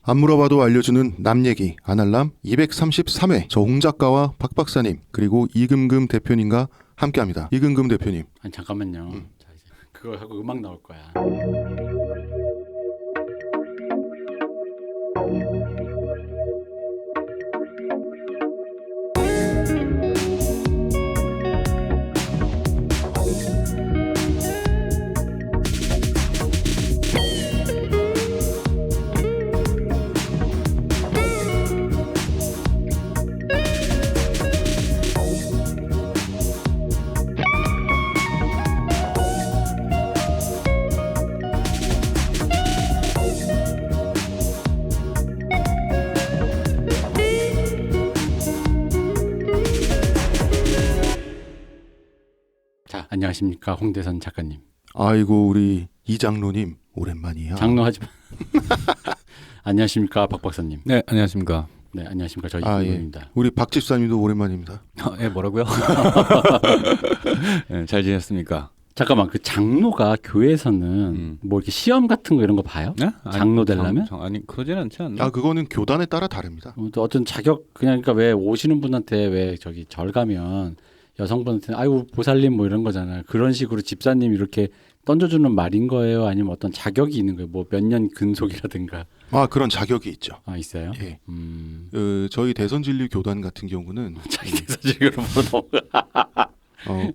안 물어봐도 알려주는 남 얘기 아날람 233회 저 홍 작가와 박 박사님 그리고 이금금 대표님과 함께합니다. 이금금 대표님. 아니 잠깐만요. 자, 이제 그걸 하고 음악 나올 거야. 자, 안녕하십니까 홍대선 작가님. 아이고 우리 이장로님 오랜만이야. 장로하지 마. 안녕하십니까 박 박사님. 네, 안녕하십니까. 네, 안녕하십니까 저희 아, 이입니다. 우리 박 집사님도 오랜만입니다. 예, 뭐라고요? 네, 잘 지냈습니까? 잠깐만 그 장로가 교회에서는 뭐 이렇게 시험 같은 거 이런 거 봐요? 네? 장로 되려면? 아니 그러진 않지 않나? 아 그거는 교단에 따라 다릅니다. 또 어떤 자격 그냥 그러니까 왜 오시는 분한테 왜 저기 절 가면 여성분한테 아이고 보살님 뭐 이런 거잖아요. 그런 식으로 집사님 이렇게 던져주는 말인 거예요? 아니면 어떤 자격이 있는 거예요? 뭐 몇 년 근속이라든가. 아 그런 자격이 있죠. 아 있어요? 예. 저희 대선진리 교단 같은 경우는 자기 대사직으로 넘어가.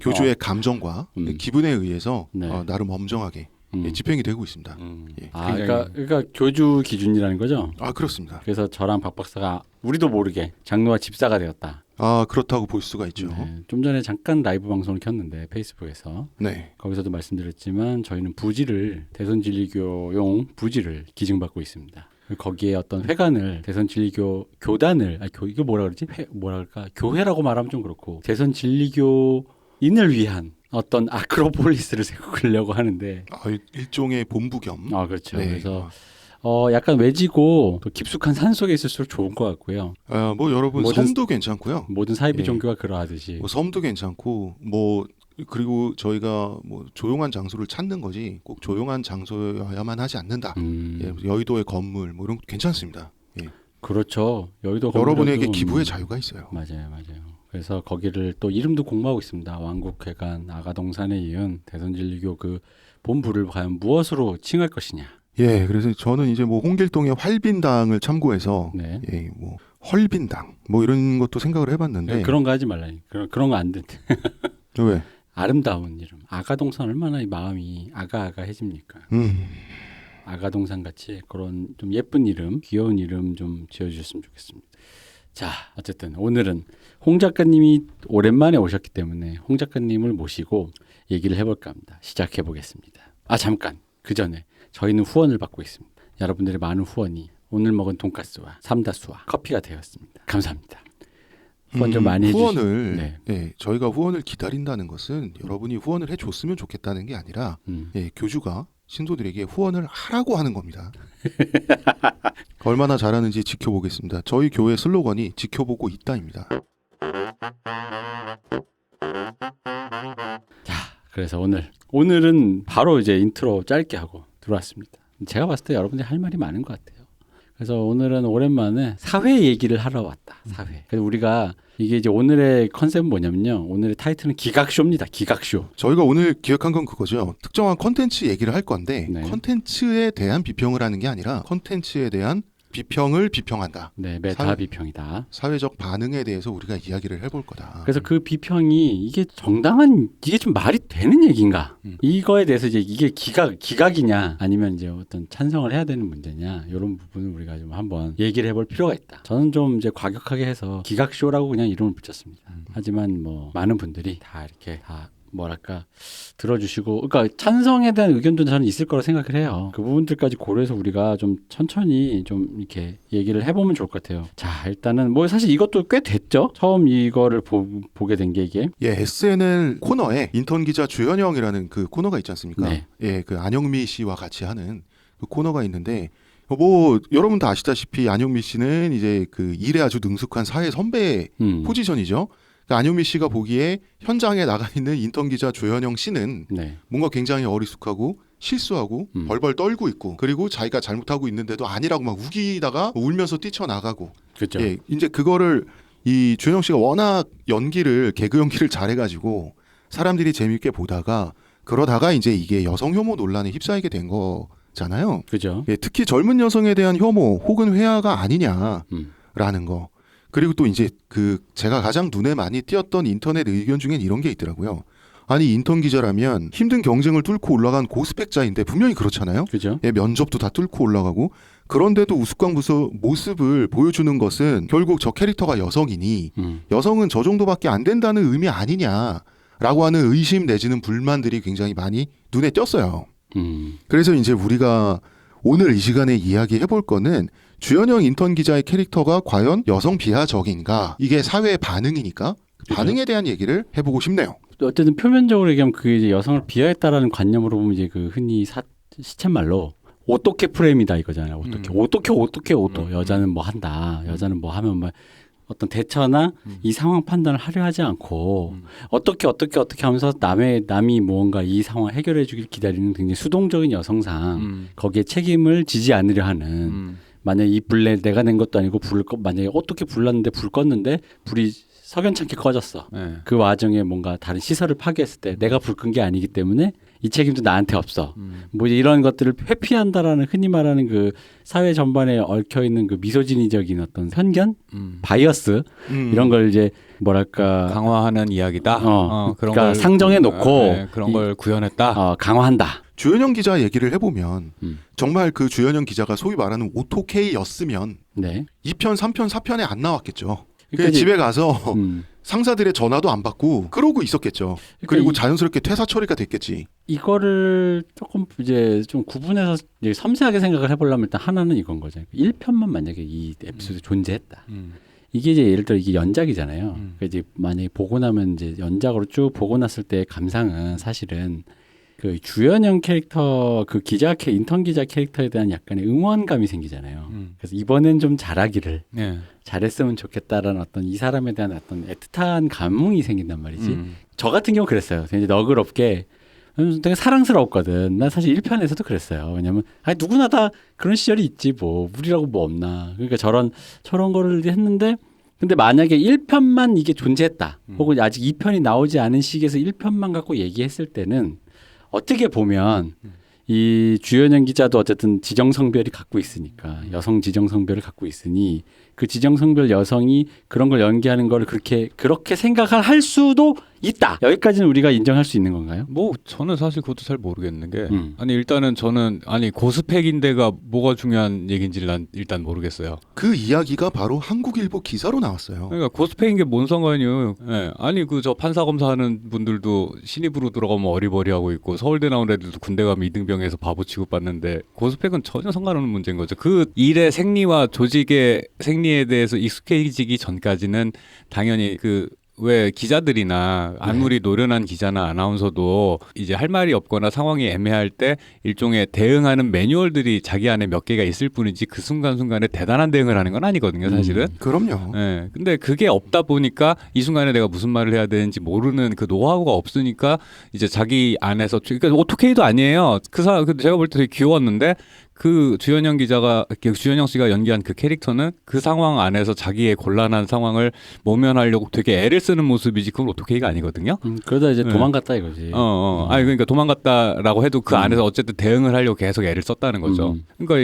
교주의 감정과 기분에 의해서 네. 나름 엄정하게 집행이 되고 있습니다. 예. 아 그러니까 교주 기준이라는 거죠? 아 그렇습니다. 그래서 저랑 박 박사가 우리도 모르게 장로와 집사가 되었다. 아 그렇다고 볼 수가 있죠. 네, 좀 전에 잠깐 라이브 방송을 켰는데 페이스북에서 네. 거기서도 말씀드렸지만 저희는 부지를 대선진리교용 부지를 기증받고 있습니다. 거기에 어떤 회관을 대선진리교 교단을 이거 뭐라 그러지? 뭐라 그럴까? 교회라고 말하면 좀 그렇고 대선진리교인을 위한 어떤 아크로폴리스를 세우려고 하는데 일종의 본부 겸. 아 그렇죠. 네. 그래서 약간 외지고 또 깊숙한 산 속에 있을수록 좋을 것 같고요. 뭐 여러분 섬도 괜찮고요. 모든 사이비 예. 종교가 그러하듯이 뭐 섬도 괜찮고 뭐 그리고 저희가 뭐 조용한 장소를 찾는 거지 꼭 조용한 장소여야만 하지 않는다. 예, 여의도의 건물 뭐 이런 거 괜찮습니다. 예. 그렇죠. 여의도 여러분에게 건물에도, 기부의 자유가 있어요. 맞아요. 그래서 거기를 또 이름도 공모하고 있습니다. 왕국회관 아가동산에 이은 대선진리교 그 본부를 과연 무엇으로 칭할 것이냐. 예, 그래서 저는 이제 뭐 홍길동의 활빈당을 참고해서 네. 예, 뭐 헐빈당 뭐 이런 것도 생각을 해봤는데 그런 거 하지 말라니. 그런 거 안 돼. 왜? 아름다운 이름. 아가동산 얼마나 이 마음이 아가아가해집니까? 아가동산 같이 그런 좀 예쁜 이름, 귀여운 이름 좀 지어주셨으면 좋겠습니다. 자, 어쨌든 오늘은 홍 작가님이 오랜만에 오셨기 때문에 홍 작가님을 모시고 얘기를 해볼까 합니다. 시작해 보겠습니다. 아 잠깐 그 전에 저희는 후원을 받고 있습니다. 여러분들의 많은 후원이 오늘 먹은 돈가스와 삼다수와 커피가 되었습니다. 감사합니다. 후원 좀 많이 해주시고 후원을 네. 예, 저희가 후원을 기다린다는 것은 여러분이 후원을 해줬으면 좋겠다는 게 아니라 예, 교주가 신도들에게 후원을 하라고 하는 겁니다. 얼마나 잘하는지 지켜보겠습니다. 저희 교회 슬로건이 지켜보고 있다입니다. 자, 그래서 오늘은 바로 이제 인트로 짧게 하고 들어왔습니다. 제가 봤을 때 여러분들이 할 말이 많은 것 같아요. 그래서 오늘은 오랜만에 사회 얘기를 하러 왔다. 사회. 그래서 우리가 이게 이제 오늘의 컨셉은 뭐냐면요. 오늘의 타이틀은 기각쇼입니다. 기각쇼. 저희가 오늘 기획한 건 그거죠. 특정한 컨텐츠 얘기를 할 건데 네. 컨텐츠에 대한 비평을 하는 게 아니라 컨텐츠에 대한 비평을 비평한다. 네, 메타 비평이다. 사회적 반응에 대해서 우리가 이야기를 해볼 거다. 그래서 그 비평이 이게 이게 좀 말이 되는 얘기인가? 이거에 대해서 이제 이게 기각이냐 아니면 이제 어떤 찬성을 해야 되는 문제냐 이런 부분을 우리가 좀 한번 얘기를 해볼 필요가 있다. 저는 좀 이제 과격하게 해서 기각쇼라고 그냥 이름을 붙였습니다. 하지만 뭐 많은 분들이 다 이렇게 다 뭐랄까 들어주시고 그러니까 찬성에 대한 의견도 저는 있을 거라 생각을 해요. 그 부분들까지 고려해서 우리가 좀 천천히 좀 이렇게 얘기를 해보면 좋을 것 같아요. 자 일단은 뭐 사실 이것도 꽤 됐죠. 처음 이거를 보게 된 게 이게 예, SNL 코너에 인턴 기자 주현영이라는 그 코너가 있지 않습니까? 네. 예, 그 안영미 씨와 같이 하는 그 코너가 있는데 뭐 여러분 다 아시다시피 안영미 씨는 이제 그 일에 아주 능숙한 사회 선배 포지션이죠. 그러니까 안효미 씨가 보기에 현장에 나가 있는 인턴 기자 조현영 씨는 네. 뭔가 굉장히 어리숙하고 실수하고 벌벌 떨고 있고 그리고 자기가 잘못하고 있는데도 아니라고 막 우기다가 울면서 뛰쳐나가고 그렇죠. 예, 이제 그거를 이 조현영 씨가 워낙 개그 연기를 잘해가지고 사람들이 재밌게 보다가 그러다가 이제 이게 여성 혐오 논란에 휩싸이게 된 거잖아요. 그죠. 예, 특히 젊은 여성에 대한 혐오 혹은 회화가 아니냐라는 거. 그리고 또 이제 제가 가장 눈에 많이 띄었던 인터넷 의견 중엔 이런 게 있더라고요. 아니 인턴 기자라면 힘든 경쟁을 뚫고 올라간 고스펙자인데 분명히 그렇잖아요. 그죠. 예, 면접도 다 뚫고 올라가고 그런데도 우스꽝부스 모습을 보여주는 것은 결국 저 캐릭터가 여성이니 여성은 저 정도밖에 안 된다는 의미 아니냐라고 하는 의심 내지는 불만들이 굉장히 많이 눈에 띄었어요. 그래서 이제 우리가 오늘 이 시간에 이야기해 볼 거는 주연형 인턴 기자의 캐릭터가 과연 여성 비하적인가? 이게 사회의 반응이니까 그 반응에 대한 얘기를 해보고 싶네요. 어쨌든 표면적으로 얘기하면 그 이제 여성을 비하했다라는 관념으로 보면 이제 그 흔히 시쳇말로 어떻게 프레임이다 이거잖아요. 어떻게 여자는 뭐 한다. 여자는 뭐 하면 뭐 어떤 대처나 이 상황 판단을 하려 하지 않고 어떻게 하면서 남이 무언가 이 상황을 해결해 주길 기다리는 굉장히 수동적인 여성상 거기에 책임을 지지 않으려 하는 만약에 이 불 내가 낸 것도 아니고 만약에 어떻게 불 났는데 불 껐는데 불이 석연찮게 꺼졌어. 네. 그 와중에 뭔가 다른 시설을 파괴했을 때 내가 불 끈 게 아니기 때문에 이 책임도 나한테 없어. 뭐 이런 것들을 회피한다라는 흔히 말하는 그 사회 전반에 얽혀 있는 그 미소진이적인 어떤 편견, 바이어스 이런 걸 이제 뭐랄까 강화하는 이야기다. 그런 그러니까 걸 상정해 놓고 그런 걸 구현했다. 강화한다. 주연형 기자 얘기를 해보면 정말 그 주연형 기자가 소위 말하는 오토케이였으면 네. 2편, 3편, 4편에 안 나왔겠죠. 그러니까 집에 가서 상사들의 전화도 안 받고 그러고 있었겠죠. 그리고 자연스럽게 퇴사 처리가 됐겠지. 이거를 조금 이제 좀 구분해서 이제 섬세하게 생각을 해보려면 일단 하나는 이건 거죠. 1편만 만약에 이 에피소드 존재했다. 이게 이제 예를 들어 이게 연작이잖아요. 그러니까 이제 만약에 보고 나면 이제 연작으로 쭉 보고 났을 때 감상은 사실은 그 주연형 캐릭터 그 인턴 기자 캐릭터에 대한 약간의 응원감이 생기잖아요. 그래서 이번엔 좀 잘하기를 잘했으면 좋겠다라는 어떤 이 사람에 대한 어떤 애틋한 감흥이 생긴단 말이지. 저 같은 경우 그랬어요. 이제 너그럽게 되게 사랑스러웠거든. 난 사실 1편에서도 그랬어요. 왜냐면 누구나 다 그런 시절이 있지 뭐 우리라고 뭐 없나. 그러니까 저런 거를 했는데 근데 만약에 1편만 이게 존재했다. 혹은 아직 2편이 나오지 않은 시기에서 1편만 갖고 얘기했을 때는 어떻게 보면 이 주연영 기자도 어쨌든 지정성별이 갖고 있으니까 여성 지정성별을 갖고 있으니 그 지정성별 여성이 그런 걸 연기하는 걸 그렇게 생각을 할 수도 있다. 여기까지는 우리가 인정할 수 있는 건가요? 뭐 저는 사실 그것도 잘 모르겠는 게 아니 일단은 저는 고스펙인데가 뭐가 중요한 얘기인지 난 일단 모르겠어요. 그 이야기가 바로 한국일보 기사로 나왔어요. 그러니까 고스펙인 게 뭔 상관이에요? 예. 아니 그 저 판사 검사하는 분들도 신입으로 들어가면 어리버리하고 있고 서울대 나온 애들도 군대 가면 이등병에서 바보 취급받는데 고스펙은 전혀 상관없는 문제인 거죠. 그 일의 생리와 조직의 생리에 대해서 익숙해지기 전까지는 당연히 왜 기자들이나 아무리 노련한 기자나 아나운서도 이제 할 말이 없거나 상황이 애매할 때 일종의 대응하는 매뉴얼들이 자기 안에 몇 개가 있을 뿐이지 그 순간순간에 대단한 대응을 하는 건 아니거든요, 사실은. 그럼요. 예. 근데 그게 없다 보니까 이 순간에 내가 무슨 말을 해야 되는지 모르는 그 노하우가 없으니까 이제 자기 안에서 그러니까 오토케이도 아니에요. 제가 볼 때 되게 귀여웠는데 그 주연영 씨가 연기한 그 캐릭터는 그 상황 안에서 자기의 곤란한 상황을 모면하려고 되게 애를 쓰는 모습이지 그건 오토케이가 아니거든요. 그러다 이제 도망갔다 이거지. 아니 그러니까 도망갔다라고 해도 그 안에서 어쨌든 대응을 하려고 계속 애를 썼다는 거죠. 그러니까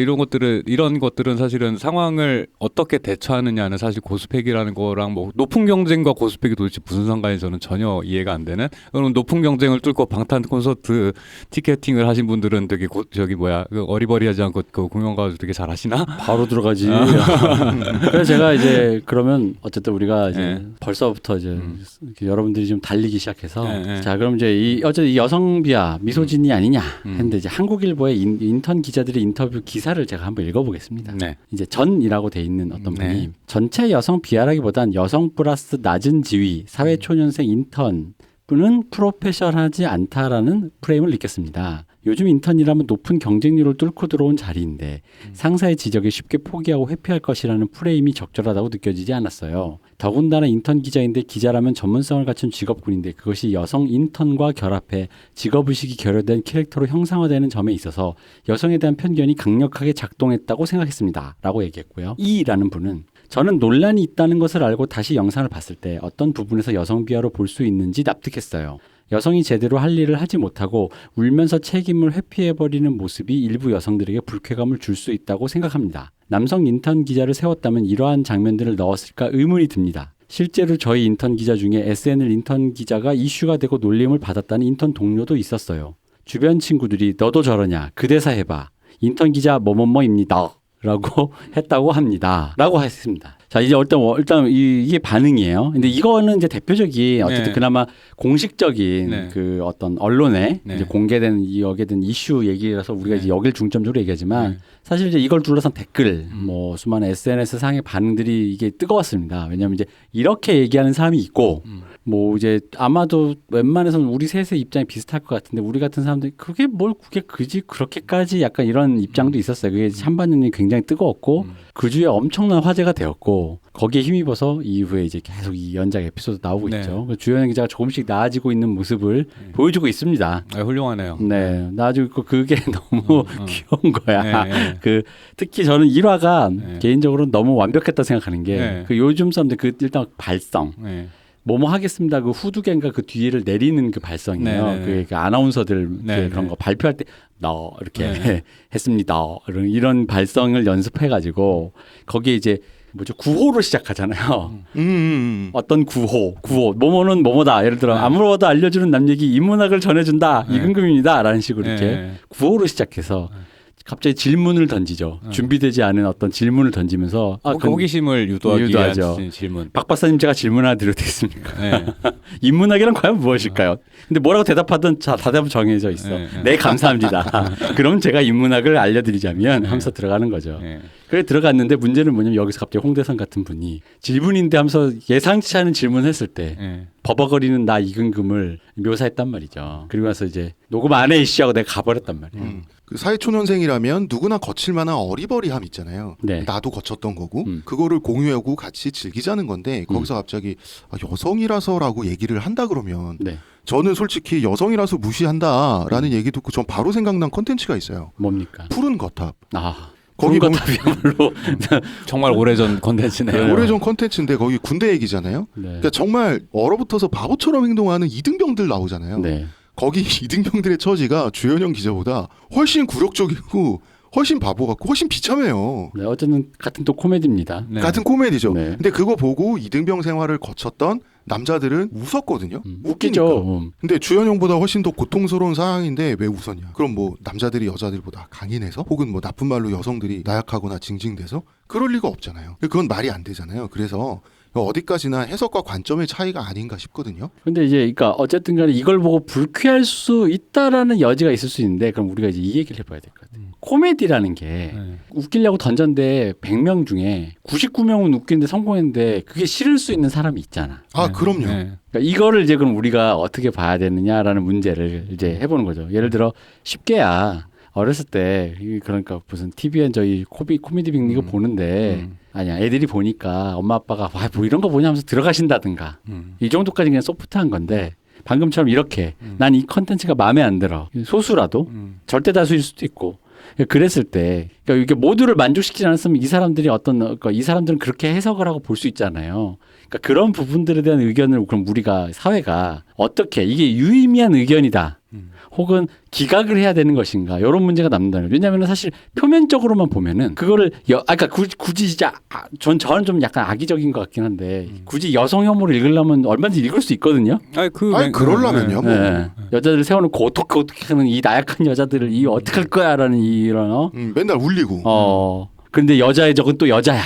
이런 것들은 사실은 상황을 어떻게 대처하느냐는 사실 고스펙이라는 거랑 뭐 높은 경쟁과 고스펙이 도대체 무슨 상관인지 저는 전혀 이해가 안 되는. 그럼 높은 경쟁을 뚫고 방탄 콘서트 티켓팅을 하신 분들은 되게 어리버리하지 않고 그 공연 가서 되게 잘하시나? 바로 들어가지. 그래서 제가 이제 그러면 어쨌든 우리가 이제 벌써부터 이제 여러분들이 좀 달리기 시작해서 자 그럼 이제 이 여성 비하 미소진이 아니냐 했는데 이제 한국일보의 인턴 기자들의 인터뷰 기사를 제가 한번 읽어보겠습니다. 네. 이제 전이라고 돼 있는 어떤 분이 전체 여성 비하라기보단 여성 플러스 낮은 지위 사회 초년생 인턴 분은 프로페셔널하지 않다라는 프레임을 느꼈습니다. 요즘 인턴이라면 높은 경쟁률을 뚫고 들어온 자리인데 상사의 지적에 쉽게 포기하고 회피할 것이라는 프레임이 적절하다고 느껴지지 않았어요. 더군다나 인턴 기자인데 기자라면 전문성을 갖춘 직업군인데 그것이 여성 인턴과 결합해 직업의식이 결여된 캐릭터로 형상화되는 점에 있어서 여성에 대한 편견이 강력하게 작동했다고 생각했습니다. 라고 얘기했고요. 이라는 분은 저는 논란이 있다는 것을 알고 다시 영상을 봤을 때 어떤 부분에서 여성 비하로 볼 수 있는지 납득했어요. 여성이 제대로 할 일을 하지 못하고 울면서 책임을 회피해버리는 모습이 일부 여성들에게 불쾌감을 줄 수 있다고 생각합니다. 남성 인턴 기자를 세웠다면 이러한 장면들을 넣었을까 의문이 듭니다. 실제로 저희 인턴 기자 중에 SNL 인턴 기자가 이슈가 되고 놀림을 받았다는 인턴 동료도 있었어요. 주변 친구들이 너도 저러냐 그 대사 해봐 인턴 기자 뭐뭐뭐입니다 라고 했다고 합니다 라고 했습니다. 자 이제 일단 이게 반응이에요. 근데 이거는 이제 대표적인 어쨌든 네. 그나마 공식적인 네. 그 어떤 언론에 네. 이제 공개된 여기에 된 이슈 얘기라서 우리가 네. 이제 여길 중점적으로 얘기하지만 네. 사실 이제 이걸 둘러싼 댓글 뭐 수많은 SNS 상의 반응들이 이게 뜨거웠습니다. 왜냐하면 이제 이렇게 얘기하는 사람이 있고 뭐 이제 아마도 웬만해서는 우리 셋의 입장이 비슷할 것 같은데 우리 같은 사람들이 그게 그지 그렇게까지 약간 이런 입장도 있었어요. 그게 찬반응이 굉장히 뜨거웠고 그 주에 엄청난 화제가 되었고 거기에 힘입어서 이후에 이제 계속 이 연작 에피소드 나오고 네. 있죠. 주연영 기자가 조금씩 나아지고 있는 모습을 보여주고 있습니다. 아, 훌륭하네요. 네, 나아지고 있고 그게 너무 귀여운 거야. 네, 네. 그 특히 저는 1화가 네. 개인적으로 너무 완벽했다 생각하는 게 네. 그 요즘 사람들 그 일단 발성. 네. 뭐뭐 하겠습니다. 그 후두개인가 그 뒤를 내리는 그 발성이에요. 네네네. 그 아나운서들 네네. 그런 거 발표할 때 나 이렇게 네네. 했습니다. 이런 발성을 연습해가지고 거기에 이제 뭐죠 구호로 시작하잖아요. 어떤 구호 뭐뭐는 뭐뭐다. 예를 들어 네. 아무로도 알려주는 남 얘기 인문학을 전해준다. 네. 이근금입니다라는 식으로 이렇게 네. 구호로 시작해서 갑자기 질문을 던지죠. 준비되지 않은 어떤 질문을 던지면서 호기심을 유도하기 유도하죠. 위한 질문. 박 박사님 제가 질문 하나 드려도 되겠습니까? 네. 인문학이란 과연 무엇일까요? 근데 뭐라고 대답하든 대답은 정해져 있어. 네. 네, 감사합니다. 그럼 제가 인문학을 알려드리자면 하면서 들어가는 거죠. 네. 그래 들어갔는데 문제는 뭐냐면 여기서 갑자기 홍대선 같은 분이 질문인데 하면서 예상치 않은 질문을 했을 때 네. 버벅거리는 나 이근금을 묘사했단 말이죠. 그리고 나서 이제 녹음 안 해 이씨하고 내가 가버렸단 말이에요. 그 사회초년생이라면 누구나 거칠 만한 어리버리함 있잖아요. 네. 나도 거쳤던 거고 그거를 공유하고 같이 즐기자는 건데 거기서 갑자기 여성이라서라고 얘기를 한다 그러면 네. 저는 솔직히 여성이라서 무시한다라는 얘기 듣고 전 바로 생각난 컨텐츠가 있어요. 뭡니까? 푸른 거탑. 아, 거기 그런 보면 것들이야말로 정말 오래전 컨텐츠네요. 오래전 컨텐츠인데 거기 군대 얘기잖아요. 네. 그러니까 정말 얼어붙어서 바보처럼 행동하는 이등병들 나오잖아요. 네. 거기 이등병들의 처지가 주연영 기자보다 훨씬 굴욕적이고 훨씬 바보 같고 훨씬 비참해요. 네, 어쨌든 같은 또 코미디입니다. 네. 같은 코미디죠. 네. 근데 그거 보고 이등병 생활을 거쳤던 남자들은 웃었거든요. 웃기니까. 웃기죠. 근데 주연영보다 훨씬 더 고통스러운 상황인데 왜 웃었냐? 그럼 뭐 남자들이 여자들보다 강인해서 혹은 뭐 나쁜 말로 여성들이 나약하거나 징징대서 그럴 리가 없잖아요. 그건 말이 안 되잖아요. 그래서 어디까지나 해석과 관점의 차이가 아닌가 싶거든요. 근데 이제 그러니까 어쨌든 간에 이걸 보고 불쾌할 수 있다라는 여지가 있을 수 있는데 그럼 우리가 이제 이 얘기를 해봐야 될 것 같아요. 코미디라는 게 네. 웃기려고 던졌는데 100명 중에 99명은 웃기는데 성공했는데 그게 싫을 수 있는 사람이 있잖아. 아, 그럼요. 네. 그러니까 이거를 이제 그럼 우리가 어떻게 봐야 되느냐라는 문제를 이제 해보는 거죠. 예를 들어 쉽게야 어렸을 때 그러니까 무슨 TV엔 저희 코미디 빅리그 보는데 아니야 애들이 보니까 엄마 아빠가 와 뭐 이런 거 보냐 하면서 들어가신다든가 이 정도까지 그냥 소프트한 건데 방금처럼 이렇게 난 이 컨텐츠가 마음에 안 들어 소수라도 절대 다수일 수도 있고 그랬을 때 그러니까 이게 모두를 만족시키지 않았으면 이 사람들이 그러니까 이 사람들은 그렇게 해석을 하고 볼 수 있잖아요. 그러니까 그런 부분들에 대한 의견을 그럼 우리가 사회가 어떻게 이게 유의미한 의견이다. 혹은 기각을 해야 되는 것인가 이런 문제가 남는다는 거죠. 왜냐하면 사실 표면적으로만 보면은 그거를 그러니까 굳이 진짜 저는 좀 약간 악의적인 것 같긴 한데 굳이 여성 혐오를 읽으려면 얼마든지 읽을 수 있거든요. 아니 그러려면요. 뭐. 네. 여자들을 세워놓고 어떻게 하는 이 나약한 여자들을 이 어떻게 할 거야라는 이런 맨날 울리고. 근데 여자의 적은 또 여자야.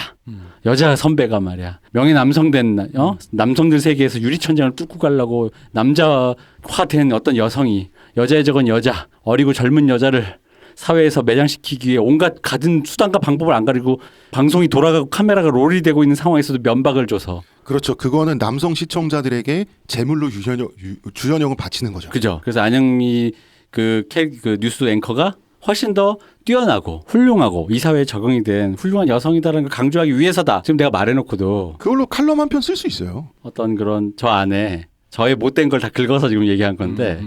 여자 선배가 말이야. 명예 남성된 남성들 세계에서 유리천장을 뚫고 가려고 남자화된 어떤 여성이 여자의 적은 여자 어리고 젊은 여자를 사회에서 매장시키기 위해 온갖 가진 수단과 방법을 안 가리고 방송이 돌아가고 카메라가 롤이 되고 있는 상황에서도 면박을 줘서 그렇죠. 그거는 남성 시청자들에게 제물로 주연영을 바치는 거죠. 그죠. 그래서 안영미 그 뉴스 앵커가 훨씬 더 뛰어나고 훌륭하고 이 사회에 적응이 된 훌륭한 여성이다라는 걸 강조하기 위해서다. 지금 내가 말해놓고도 그걸로 칼럼 한 편 쓸 수 있어요. 어떤 그런 저 안에 저의 못된 걸 다 긁어서 지금 얘기한 건데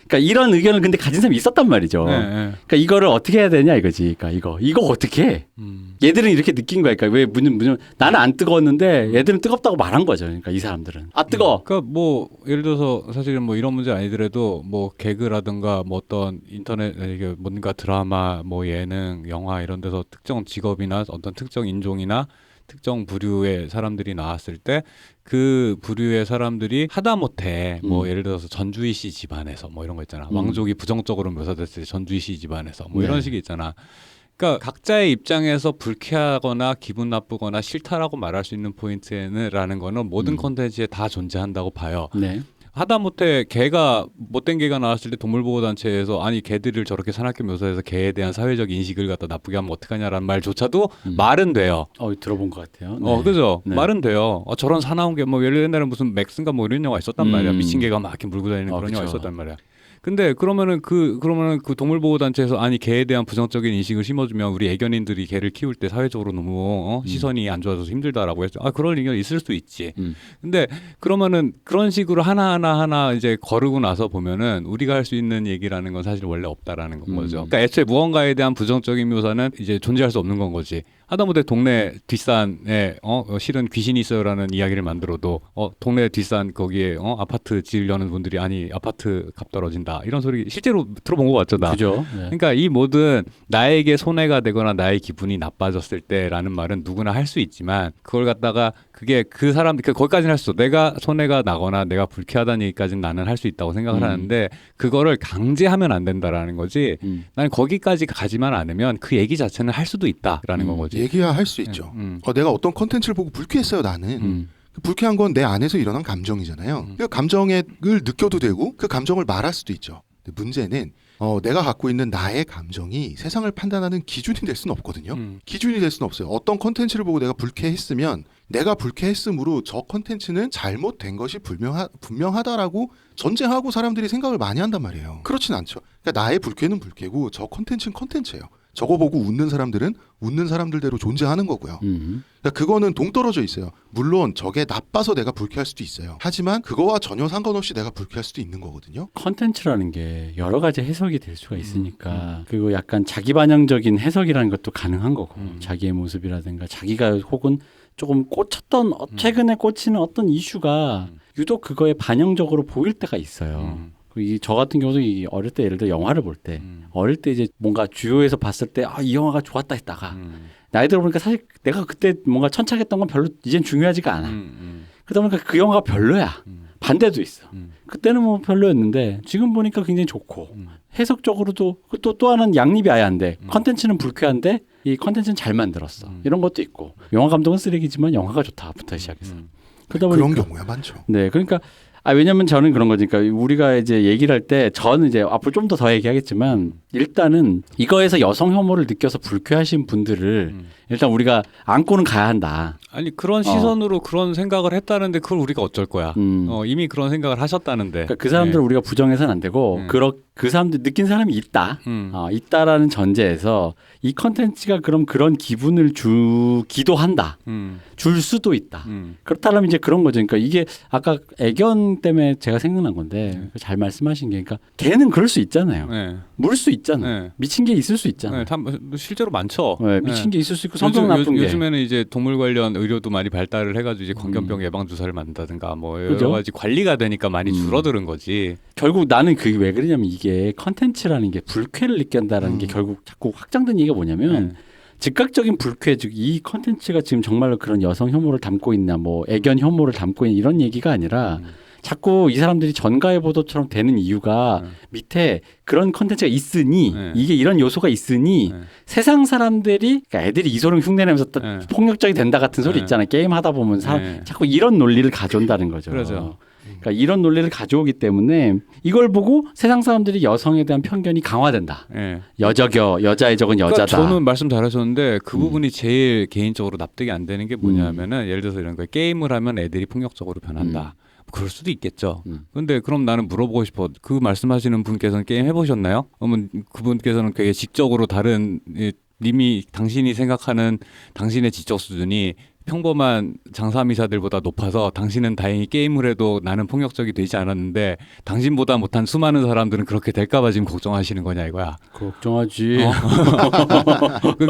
그러니까 이런 의견을 근데 가진 사람이 있었단 말이죠. 네. 그러니까 이거를 어떻게 해야 되냐 이거지. 그러니까 이거 어떻게 해? 얘들은 이렇게 느낀 거야. 그러니까 왜 무슨 나는 안 뜨거웠는데 얘들은 뜨겁다고 말한 거죠. 그러니까 이 사람들은 뜨거. 그러니까 뭐 예를 들어서 사실은 뭐 이런 문제 아니더라도 뭐 개그라든가 뭐 어떤 인터넷 이게 뭔가 드라마 뭐 예능 영화 이런 데서 특정 직업이나 어떤 특정 인종이나 특정 부류의 사람들이 나왔을 때 그 부류의 사람들이 하다못해 뭐 예를 들어서 전주희 씨 집안에서 뭐 이런 거 있잖아. 왕족이 부정적으로 묘사됐을 때 전주희 씨 집안에서 뭐 이런 식이 있잖아. 그러니까 각자의 입장에서 불쾌하거나 기분 나쁘거나 싫다라고 말할 수 있는 포인트라는 거는 모든 콘텐츠에 다 존재한다고 봐요. 네. 하다못해 개가 못된 개가 나왔을 때 동물보호단체에서 아니 개들을 저렇게 사납게 묘사해서 개에 대한 사회적 인식을 갖다 나쁘게 하면 어떡하냐라는 말조차도 말은 돼요. 들어본 것 같아요. 네. 그죠? 네. 말은 돼요. 저런 사나운 개 뭐 예를 옛날에 무슨 맥스인가 뭐 이런 영화 있었단 말이야. 미친 개가 막 이렇게 물고 다니는 그런 그쵸. 영화 있었단 말이야. 근데 그러면은 그 동물보호단체에서 아니 개에 대한 부정적인 인식을 심어주면 우리 애견인들이 개를 키울 때 사회적으로 너무 시선이 안 좋아져서 힘들다라고 했죠. 그럴 의견 있을 수 있지. 근데 그러면은 그런 식으로 하나 이제 거르고 나서 보면은 우리가 할 수 있는 얘기라는 건 사실 원래 없다라는 건 거죠. 그러니까 애초에 무언가에 대한 부정적인 묘사는 이제 존재할 수 없는 건 거지. 하다못해 동네 뒷산에 실은 귀신이 있어요라는 이야기를 만들어도 동네 뒷산 거기에 아파트 지으려는 분들이 아니 아파트 값 떨어진다 이런 소리 실제로 들어본 것 같죠 나. 그죠. 네. 그러니까 이 모든 나에게 손해가 되거나 나의 기분이 나빠졌을 때라는 말은 누구나 할 수 있지만 그걸 갖다가 그게 그 사람 거기까지는 할 수 있어. 내가 손해가 나거나 내가 불쾌하다는 얘기까지는 나는 할 수 있다고 생각을 하는데 그거를 강제하면 안 된다라는 거지. 나는 거기까지 가지만 않으면 그 얘기 자체는 할 수도 있다라는 건 거지. 얘기야 할 수 있죠. 내가 어떤 컨텐츠를 보고 불쾌했어요 나는. 그 불쾌한 건 내 안에서 일어난 감정이잖아요. 그 감정을 느껴도 되고 그 감정을 말할 수도 있죠. 근데 문제는 내가 갖고 있는 나의 감정이 세상을 판단하는 기준이 될 수는 없거든요. 기준이 될 수는 없어요. 어떤 컨텐츠를 보고 내가 불쾌했으면 내가 불쾌했으므로 저 컨텐츠는 잘못된 것이 분명하다라고 전제하고 사람들이 생각을 많이 한단 말이에요. 그렇진 않죠. 그러니까 나의 불쾌는 불쾌고 저 컨텐츠는 컨텐츠예요. 저거 보고 웃는 사람들은 웃는 사람들대로 존재하는 거고요. 그러니까 그거는 동떨어져 있어요. 물론 저게 나빠서 내가 불쾌할 수도 있어요. 하지만 그거와 전혀 상관없이 내가 불쾌할 수도 있는 거거든요. 컨텐츠라는 게 여러 가지 해석이 될 수가 있으니까 그리고 약간 자기 반영적인 해석이라는 것도 가능한 거고 자기의 모습이라든가 자기가 혹은 조금 꽂혔던 최근에 꽂히는 어떤 이슈가 유독 그거에 반영적으로 보일 때가 있어요. 저 같은 경우도 어릴 때 예를 들어 영화를 볼 때 어릴 때 이제 뭔가 주요에서 봤을 때 이 영화가 좋았다 했다가 나이 들어보니까 사실 내가 그때 뭔가 천착했던 건 별로 이젠 중요하지가 않아. 그러다 보니까 그 영화가 별로야. 반대도 있어. 그때는 뭐 별로였는데 지금 보니까 굉장히 좋고 해석적으로도 또 하나는 양립이 아예 안 돼. 컨텐츠는 불쾌한데 이 컨텐츠는 잘 만들었어. 이런 것도 있고 영화 감독은 쓰레기지만 영화가 좋다부터 시작해서 그러다 보니까 그런 경우야 많죠. 네, 그러니까 왜냐면 저는 그런 거니까 우리가 이제 얘기를 할 때 저는 이제 앞으로 좀 더 얘기하겠지만 일단은 이거에서 여성 혐오를 느껴서 불쾌하신 분들을 일단 우리가 안고는 가야 한다. 아니 그런 시선으로 그런 생각을 했다는데 그걸 우리가 어쩔 거야. 이미 그런 생각을 하셨다는데. 그러니까 그 사람들을 우리가 부정해서는 안 되고 그 사람들 느낀 사람이 있다. 있다라는 전제에서 이 컨텐츠가 그런 기분을 주기도 한다. 줄 수도 있다. 그렇다면 이제 그런 거죠. 그러니까 이게 아까 애견 때문에 제가 생각난 건데 잘 말씀하신 게 그러니까 개는 그럴 수 있잖아요. 네. 물 수 있잖아. 네. 미친 게 있을 수 있잖아. 네, 실제로 많죠. 네, 미친 게 있을 수 있고 성격 나쁜 게. 요즘에는 이제 동물 관련 의료도 많이 발달을 해가지고 이제 광견병 예방 주사를 만든다든가 뭐 여러 그죠? 가지 관리가 되니까 많이 줄어드는 거지. 결국 나는 그게 왜 그러냐면 이게 컨텐츠라는 게 불쾌를 느낀다라는 게 결국 자꾸 확장된 얘기가 뭐냐면 즉각적인 불쾌 즉 이 컨텐츠가 지금 정말로 그런 여성 혐오를 담고 있나 뭐 애견 혐오를 담고 있는 이런 얘기가 아니라 자꾸 이 사람들이 전가의 보도처럼 되는 이유가 밑에 그런 컨텐츠가 있으니 이게 이런 요소가 있으니 세상 사람들이 그러니까 애들이 이소룡 흉내내면서 폭력적이 된다 같은 소리 있잖아요. 게임 하다 보면 자꾸 이런 논리를 가져온다는 거죠. 그렇죠. 그러니까 이런 논리를 가져오기 때문에 이걸 보고 세상 사람들이 여성에 대한 편견이 강화된다. 여자의 적은 여자다. 그러니까 저는 말씀 잘하셨는데 그 부분이 제일 개인적으로 납득이 안 되는 게 뭐냐면은 예를 들어서 이런 거예요. 게임을 하면 애들이 폭력적으로 변한다. 그럴 수도 있겠죠. 근데 그럼 나는 물어보고 싶어. 그 말씀하시는 분께서는 게임 해보셨나요? 그러면 그분께서는 되게 지적으로 다른 님이 당신이 생각하는 당신의 지적 수준이 평범한 장사미사들보다 높아서 당신은 다행히 게임을 해도 나는 폭력적이 되지 않았는데 당신보다 못한 수많은 사람들은 그렇게 될까봐 지금 걱정하시는 거냐 이거야. 걱정하지.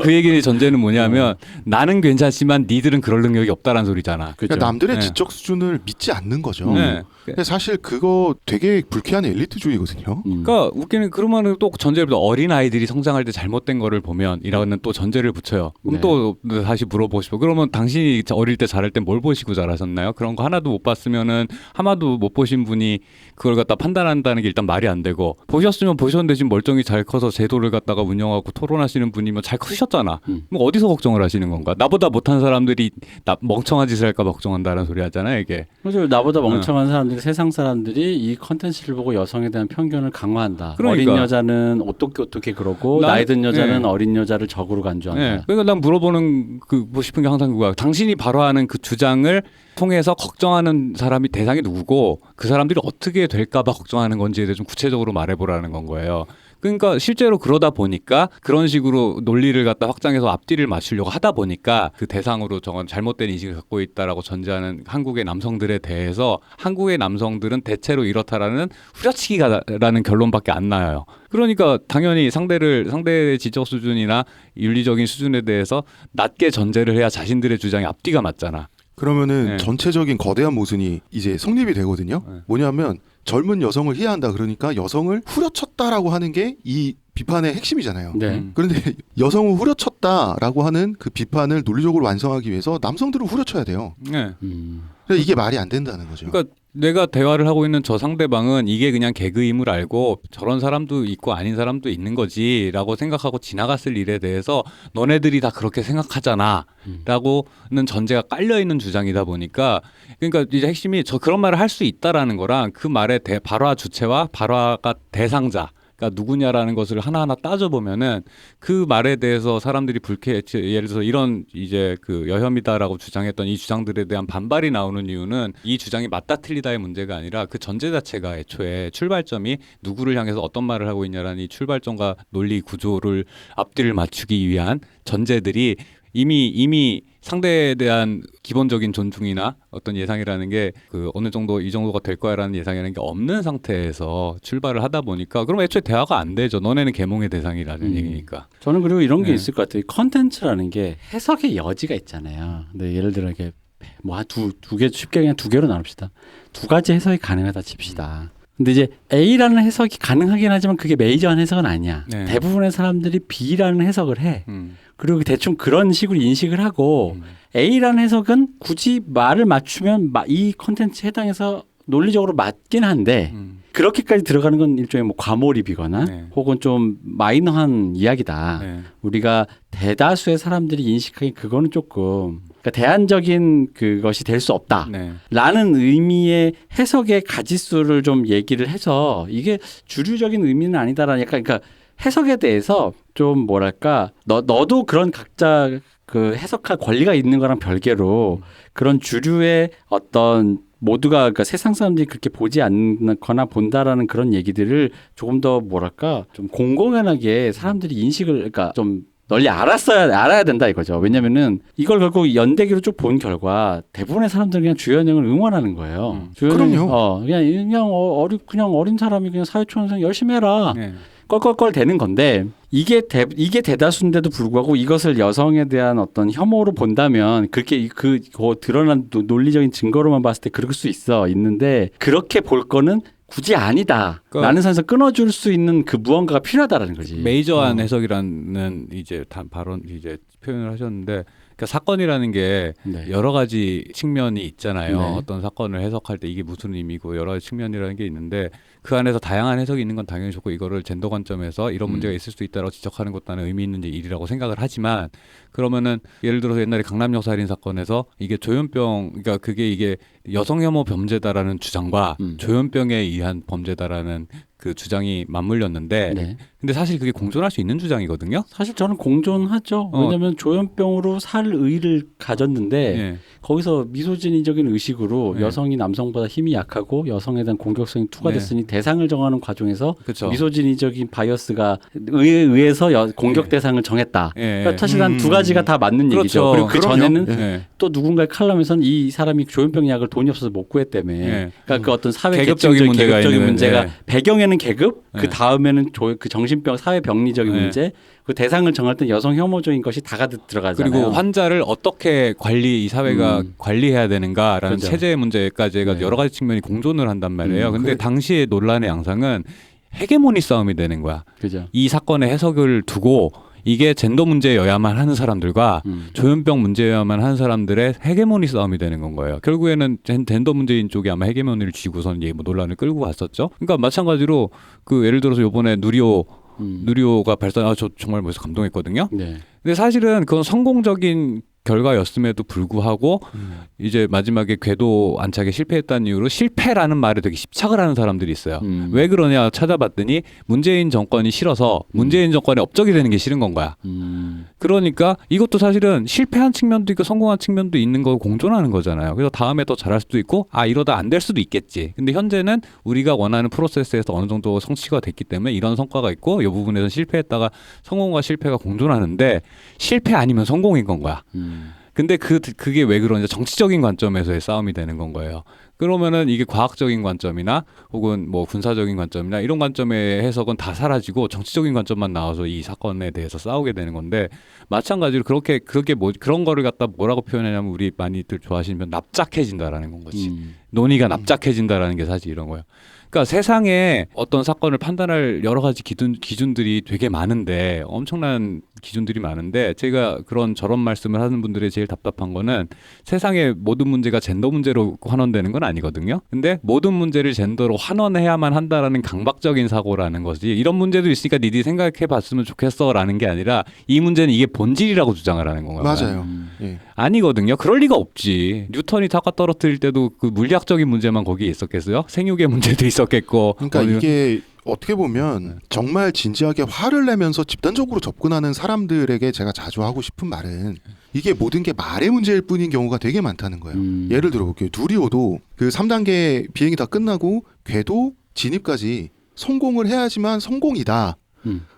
그 얘기의 전제는 뭐냐면 나는 괜찮지만 니들은 그럴 능력이 없다라는 소리잖아. 그죠. 그러니까 남들의 네. 지적 수준을 믿지 않는 거죠. 네. 근데 사실 그거 되게 불쾌한 엘리트주의거든요. 그러니까 웃기는 그러면은 또 전제를 어린 아이들이 성장할 때 잘못된 거를 보면 이라는 또 전제를 붙여요. 그럼 네. 또 다시 물어보고 싶어. 그러면 당신이 어릴 때 자랄 때 뭘 보시고 자라셨나요? 그런 거 하나도 못 봤으면은 하나도 못 보신 분이 그걸 갖다 판단한다는 게 일단 말이 안 되고 보셨으면 보셨는데 지금 멀쩡히 잘 커서 제도를 갖다가 운영하고 토론하시는 분이면 잘 크셨잖아. 뭐 어디서 걱정을 하시는 건가? 나보다 못한 사람들이 멍청한 짓을 할까 봐 걱정한다는 소리 하잖아요, 이게. 그래서 나보다 멍청한 사람들이 세상 사람들이 이 컨텐츠를 보고 여성에 대한 편견을 강화한다. 그러니까. 어린 여자는 어떻게 그러고 나이 든 여자는 어린 여자를 적으로 간주한다. 네. 그러니까 난 물어보는 뭐 싶은 게 항상 그거야. 당신이 발화하는 그 주장을 통해서 걱정하는 사람이 대상이 누구고 그 사람들이 어떻게 될까봐 걱정하는 건지에 대해 좀 구체적으로 말해보라는 건 거예요. 그러니까 실제로 그러다 보니까 그런 식으로 논리를 갖다 확장해서 앞뒤를 맞추려고 하다 보니까 그 대상으로 저건 잘못된 인식을 갖고 있다라고 전제하는 한국의 남성들에 대해서 한국의 남성들은 대체로 이렇다라는 후려치기라는 결론밖에 안 나요. 그러니까 당연히 상대의 지적 수준이나 윤리적인 수준에 대해서 낮게 전제를 해야 자신들의 주장이 앞뒤가 맞잖아. 그러면은 네. 전체적인 거대한 모순이 이제 성립이 되거든요. 네. 뭐냐면 젊은 여성을 희화한다 그러니까 여성을 후려쳤다라고 하는 게 이 비판의 핵심이잖아요. 네. 그런데 여성을 후려쳤다라고 하는 그 비판을 논리적으로 완성하기 위해서 남성들을 후려쳐야 돼요. 네. 그러니까 이게 말이 안 된다는 거죠. 그러니까 내가 대화를 하고 있는 저 상대방은 이게 그냥 개그임을 알고 저런 사람도 있고 아닌 사람도 있는 거지라고 생각하고 지나갔을 일에 대해서 너네들이 다 그렇게 생각하잖아라고는 전제가 깔려 있는 주장이다 보니까 그러니까 이제 핵심이 저 그런 말을 할 수 있다라는 거랑 그 말의 발화 주체와 발화가 대상자 그러니까 누구냐라는 것을 하나하나 따져보면은 그 말에 대해서 사람들이 예를 들어서 이런 이제 그 여혐이다라고 주장했던 이 주장들에 대한 반발이 나오는 이유는 이 주장이 맞다 틀리다의 문제가 아니라 그 전제 자체가 애초에 출발점이 누구를 향해서 어떤 말을 하고 있냐라는 이 출발점과 논리 구조를 앞뒤를 맞추기 위한 전제들이 이미 상대에 대한 기본적인 존중이나 어떤 예상이라는 게 그 어느 정도 이 정도가 될 거야라는 예상이라는 게 없는 상태에서 출발을 하다 보니까 그럼 애초에 대화가 안 되죠. 너네는 계몽의 대상이라는 얘기니까. 저는 그리고 이런 게 네. 있을 것 같아요. 컨텐츠라는 게 해석의 여지가 있잖아요. 근데 예를 들어 이게 뭐 두 개 쉽게 그냥 두 개로 나눕시다. 두 가지 해석이 가능하다 칩시다. 근데 이제 A라는 해석이 가능하긴 하지만 그게 메이저한 해석은 아니야. 네. 대부분의 사람들이 B라는 해석을 해. 그리고 대충 그런 식으로 인식을 하고 A라는 해석은 굳이 말을 맞추면 이 컨텐츠에 해당해서 논리적으로 맞긴 한데 그렇게까지 들어가는 건 일종의 뭐 과몰입이거나 네. 혹은 좀 마이너한 이야기다. 네. 우리가 대다수의 사람들이 인식하기 그거는 조금 그러니까 대안적인 그것이 될 수 없다. 네. 라는 의미의 해석의 가지수를 좀 얘기를 해서 이게 주류적인 의미는 아니다라는 약간 그러니까 해석에 대해서 좀 뭐랄까 너도 그런 각자 그 해석할 권리가 있는 거랑 별개로 그런 주류의 어떤 모두가 그러니까 세상 사람들이 그렇게 보지 않거나 본다라는 그런 얘기들을 조금 더 뭐랄까 좀 공공연하게 사람들이 인식을 그러니까 좀 널리 알아야 된다 이거죠. 왜냐면은 이걸 결국 연대기로 쭉 본 결과 대부분의 사람들은 그냥 주연영을 응원하는 거예요. 그럼요. 그냥 어린 사람이 그냥 사회초년생 열심히 해라. 네. 껄껄껄 되는 건데 이게 대다수인데도 불구하고 이것을 여성에 대한 어떤 혐오로 본다면 그렇게 그 드러난 논리적인 증거로만 봤을 때 그럴 수 있는데 그렇게 볼 거는 굳이 아니다. 라는 선에서 끊어줄 수 있는 그 무언가가 필요하다라는 거지. 메이저한 해석이라는 이제 발언 이제 표현을 하셨는데 그러니까 사건이라는 게 네. 여러 가지 측면이 있잖아요. 네. 어떤 사건을 해석할 때 이게 무슨 의미고 여러 가지 측면이라는 게 있는데 그 안에서 다양한 해석이 있는 건 당연히 좋고 이거를 젠더 관점에서 이런 문제가 있을 수 있다고 지적하는 것도 나는 의미 있는 일이라고 생각을 하지만 그러면은 예를 들어서 옛날에 강남역 살인 사건에서 이게 조현병 그러니까 그게 이게 여성 혐오 범죄다라는 주장과 조현병에 의한 범죄다라는 그 주장이 맞물렸는데 네. 근데 사실 그게 공존할 수 있는 주장이거든요. 사실 저는 공존하죠. 왜냐하면 조현병으로 살 의를 가졌는데 예. 거기서 미소진이적인 의식으로 네. 여성이 남성보다 힘이 약하고 여성에 대한 공격성이 투과됐으니 네. 대상을 정하는 과정에서 그렇죠. 미소진이적인 바이어스가 의해서 공격 네. 대상을 정했다. 예. 그러니까 사실 한 두 가지가 다 맞는 그렇죠. 얘기죠. 그리고 그 그럼요. 전에는 예. 또 누군가의 칼럼에서는 이 사람이 조현병 약을 돈이 없어서 못 구했다며. 예. 그러니까 그 어떤 사회 계급적인 계층적 문제가 계급적인 있는, 문제가 예. 배경에는 계급, 예. 그 다음에는 그 정신병 사회 병리적인 예. 문제, 그 대상을 정할 때 여성 혐오적인 것이 다 가득 들어가잖아요. 그리고 환자를 어떻게 이 사회가 관리해야 되는가라는 그렇죠. 체제의 문제까지 해가 네. 여러 가지 측면이 공존을 한단 말이에요. 근데 그래. 당시의 논란의 양상은 헤게모니 싸움이 되는 거야. 그죠. 이 사건의 해석을 두고 이게 젠더 문제여야만 하는 사람들과 조현병 문제여야만 하는 사람들의 헤게모니 싸움이 되는 건 거예요. 결국에는 젠더 문제인 쪽이 아마 헤게모니를 쥐고선 뭐 논란을 끌고 갔었죠. 그러니까 마찬가지로 그 예를 들어서 이번에 누리호가 저 정말 멋있어 감동했거든요. 네. 근데 사실은 그건 성공적인 결과였음에도 불구하고 이제 마지막에 궤도 안착에 실패했다는 이유로 실패라는 말에 되게 집착을 하는 사람들이 있어요. 왜 그러냐 찾아봤더니 문재인 정권이 싫어서 문재인 정권의 업적이 되는 게 싫은 건 거야. 그러니까 이것도 사실은 실패한 측면도 있고 성공한 측면도 있는 거 공존하는 거잖아요. 그래서 다음에 더 잘할 수도 있고 이러다 안 될 수도 있겠지. 근데 현재는 우리가 원하는 프로세스에서 어느 정도 성취가 됐기 때문에 이런 성과가 있고 이 부분에서 실패했다가 성공과 실패가 공존하는데 실패 아니면 성공인 건 거야. 근데 그게 왜 그러냐 정치적인 관점에서의 싸움이 되는 건 거예요. 그러면은 이게 과학적인 관점이나 혹은 뭐 군사적인 관점이나 이런 관점의 해석은 다 사라지고 정치적인 관점만 나와서 이 사건에 대해서 싸우게 되는 건데 마찬가지로 그렇게 그런 거를 갖다 뭐라고 표현하냐면 우리 많이들 좋아하시면 납작해진다라는 건 거지. 논의가 납작해진다라는 게 사실 이런 거예요. 그러니까 세상에 어떤 사건을 판단할 여러 가지 기준들이 되게 많은데 엄청난 기준들이 많은데 제가 저런 말씀을 하는 분들의 제일 답답한 거는 세상의 모든 문제가 젠더 문제로 환원되는 건 아니거든요. 근데 모든 문제를 젠더로 환원해야만 한다라는 강박적인 사고라는 것이 이런 문제도 있으니까 니들이 생각해 봤으면 좋겠어라는 게 아니라 이 문제는 이게 본질이라고 주장을 하는 건가요? 맞아요. 예. 아니거든요. 그럴 리가 없지. 뉴턴이 타과 떨어뜨릴 때도 그 물리학적인 문제만 거기에 있었겠어요? 생육의 문제도 있었겠고. 그러니까 이게 어떻게 보면 정말 진지하게 화를 내면서 집단적으로 접근하는 사람들에게 제가 자주 하고 싶은 말은 이게 모든 게 말의 문제일 뿐인 경우가 되게 많다는 거예요. 예를 들어볼게요. 누리호도 그 3단계 비행이 다 끝나고 궤도 진입까지 성공을 해야지만 성공이다.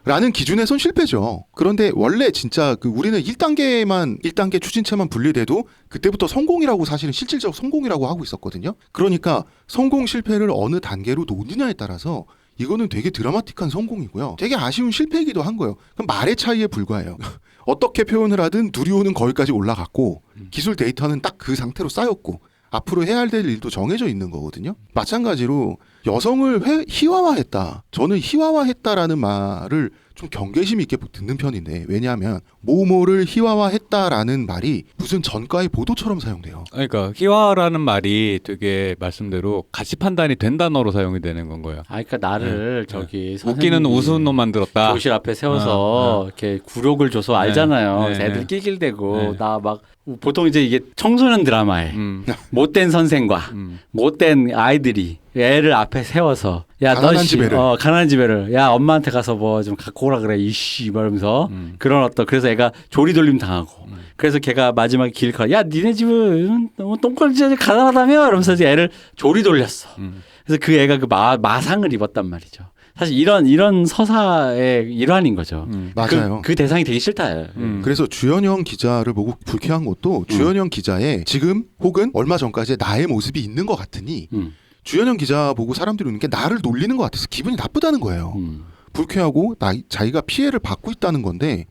라는 기준에선 실패죠. 그런데 원래 진짜 우리는 1단계 추진체만 분리돼도 그때부터 성공이라고 사실은 실질적 성공이라고 하고 있었거든요. 그러니까 성공 실패를 어느 단계로 놓느냐에 따라서 이거는 되게 드라마틱한 성공이고요. 되게 아쉬운 실패이기도 한 거예요. 그럼 말의 차이에 불과해요. 어떻게 표현을 하든 누리호는 거기까지 올라갔고 기술 데이터는 딱 그 상태로 쌓였고 앞으로 해야 될 일도 정해져 있는 거거든요. 마찬가지로 여성을 희화화했다. 저는 희화화했다라는 말을 좀 경계심 있게 듣는 편인데 왜냐하면 모모를 희화화했다라는 말이 무슨 전과의 보도처럼 사용돼요. 그러니까 희화라는 말이 되게 말씀대로 가치 판단이 된 단어로 사용이 되는 건 거예요. 그러니까 나를 저기 웃기는 우스운 놈 만들었다. 교실 앞에 세워서 이렇게 굴욕을 줘서 알잖아요. 네, 네, 애들 네. 낄낄대고 네. 나 막 보통 이제 이게 청소년 드라마에 못된 선생과 못된 아이들이 애를 앞에 세워서 야 너 가난한 집애를. 가난한 집애를 야 엄마한테 가서 뭐 좀 갖고 오라 그래 이씨 이러면서 그런 어떤 그래서 애가 조리돌림 당하고 그래서 걔가 마지막에 길 가 야 니네 집은 너무 똥걸지 가난하다며 이러면서 이제 애를 조리 돌렸어. 그래서 그 애가 그 마상을 입었단 말이죠. 사실 이런 서사의 일환인 거죠. 맞아요. 그 대상이 되게 싫다. 그래서 주현영 기자를 보고 불쾌한 것도 주현영 기자의 지금 혹은 얼마 전까지의 나의 모습이 있는 것 같으니 주현영 기자 보고 사람들이 오는 게 나를 놀리는 것 같아서 기분이 나쁘다는 거예요. 불쾌하고 자기가 피해를 받고 있다는 건데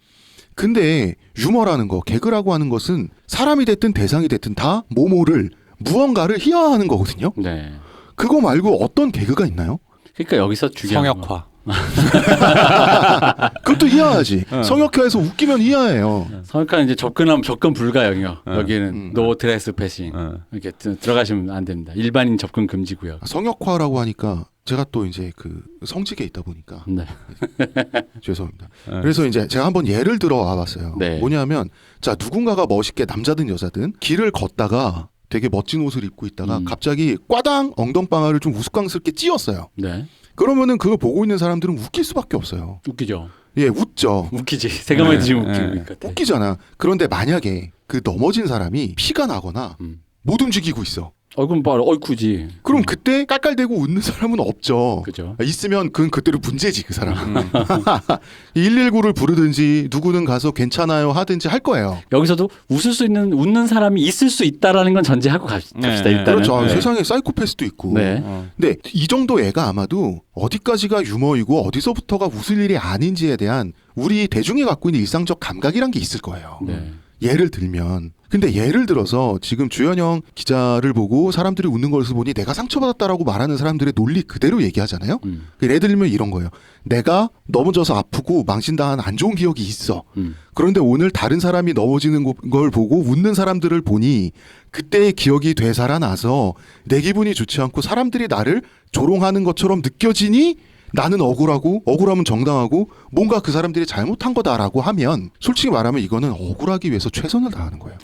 근데 유머라는 거 개그라고 하는 것은 사람이 됐든 대상이 됐든 다 모모를 무언가를 희화화하는 거거든요. 네. 그거 말고 어떤 개그가 있나요? 그러니까 여기서 중요한 성역화. 그것도 희화하지. 성역화해서 웃기면 희화해요. 성역화는 이제 접근 불가형이요. 여기는 노 드레스 패싱 이렇게 들어가시면 안 됩니다. 일반인 접근 금지고요. 성역화라고 하니까 제가 또 이제 그 성직에 있다 보니까 네. 죄송합니다. 그래서 이제 제가 한번 예를 들어 와봤어요. 네. 뭐냐면 자 누군가가 멋있게 남자든 여자든 길을 걷다가 되게 멋진 옷을 입고 있다가 갑자기 꽈당 엉덩방아를 좀 우스꽝스럽게 찧었어요. 네. 그러면은 그걸 보고 있는 사람들은 웃길 수밖에 없어요. 웃기죠. 예, 웃죠. 웃기지. 생각만 드시면 네, 웃기는 네. 것 같아. 웃기잖아. 그런데 만약에 그 넘어진 사람이 피가 나거나 음. 못 움직이고 있어. 그럼 봐, 어이쿠지. 그럼 그때 깔깔대고 웃는 사람은 없죠. 그죠. 있으면 그건 그때로 문제지 그 사람은. 119를 부르든지 누구는 가서 괜찮아요 하든지 할 거예요. 여기서도 웃을 수 있는 웃는 사람이 있을 수 있다라는 건 전제하고 갑시다. 네, 일단은. 그렇죠. 네. 세상에 사이코패스도 있고. 네. 근데 이 정도 애가 아마도 어디까지가 유머이고 어디서부터가 웃을 일이 아닌지에 대한 우리 대중이 갖고 있는 일상적 감각이란 게 있을 거예요. 네. 예를 들면 근데 예를 들어서 지금 주현영 기자를 보고 사람들이 웃는 것을 보니 내가 상처받았다라고 말하는 사람들의 논리 그대로 얘기하잖아요. 예를 들면 이런 거예요. 내가 넘어져서 아프고 망신당한 안 좋은 기억이 있어. 그런데 오늘 다른 사람이 넘어지는 걸 보고 웃는 사람들을 보니 그때의 기억이 되살아나서 내 기분이 좋지 않고 사람들이 나를 조롱하는 것처럼 느껴지니 나는 억울하고 억울하면 정당하고 뭔가 그 사람들이 잘못한 거다라고 하면 솔직히 말하면 이거는 억울하기 위해서 최선을 다하는 거예요.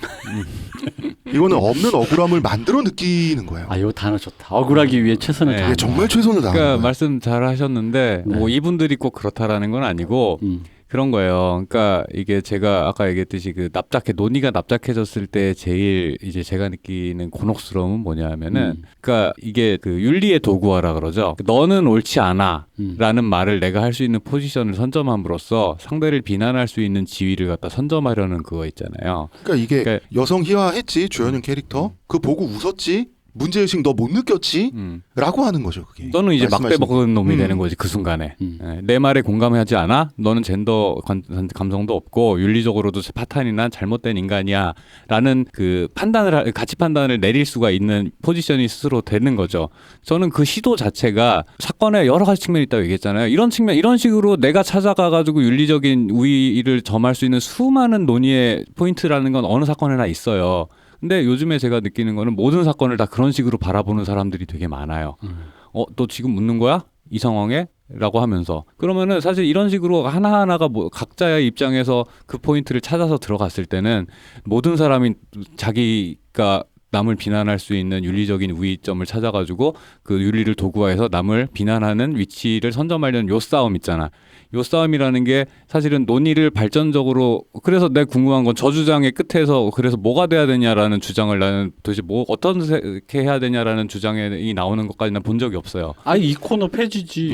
이거는 없는 억울함을 만들어 느끼는 거예요. 아, 이 단어 좋다. 억울하기 위해 최선을 네. 다한다. 이게 정말 최선을 다하는 그러니까 거예요. 말씀 잘 하셨는데 네. 뭐 이분들이 꼭 그렇다라는 건 아니고 그런 거예요. 그러니까 이게 제가 아까 얘기했듯이 그 논의가 납작해졌을 때 제일 이제 제가 느끼는 곤혹스러움은 뭐냐면은 그러니까 이게 그 윤리의 도구화라 그러죠. 너는 옳지 않아라는 말을 내가 할 수 있는 포지션을 선점함으로써 상대를 비난할 수 있는 지위를 갖다 선점하려는 그거 있잖아요. 그러니까 이게 그러니까 여성 희화했지 주연은 캐릭터 그거 보고 웃었지 문제의식 너 못 느꼈지? 라고 하는 거죠 그게. 너는 이제 막대 말씀하신 먹은 놈이 되는 거지 그 순간에. 예, 내 말에 공감하지 않아? 너는 젠더 감성도 없고 윤리적으로도 파탄이나 잘못된 인간이야 라는 그 가치 판단을 내릴 수가 있는 포지션이 스스로 되는 거죠. 저는 그 시도 자체가 사건에 여러 가지 측면이 있다고 얘기했잖아요. 이런 식으로 내가 찾아가가지고 윤리적인 우위를 점할 수 있는 수많은 논의의 포인트라는 건 어느 사건에나 있어요. 근데 요즘에 제가 느끼는 거는 모든 사건을 다 그런 식으로 바라보는 사람들이 되게 많아요. 너 지금 웃는 거야? 이 상황에? 라고 하면서. 그러면은 사실 이런 식으로 하나하나가 뭐 각자의 입장에서 그 포인트를 찾아서 들어갔을 때는 모든 사람이 자기가 남을 비난할 수 있는 윤리적인 우위점을 찾아가지고 그 윤리를 도구화해서 남을 비난하는 위치를 선점하려는 요 싸움 있잖아. 요 싸움이라는 게 사실은 논의를 발전적으로 그래서 내가 궁금한 건 저 주장의 끝에서 그래서 뭐가 돼야 되냐라는 주장을 나는 도대체 뭐 어떻게 해야 되냐라는 주장이 나오는 것까지 난 본 적이 없어요. 아니 이 코너 폐지지.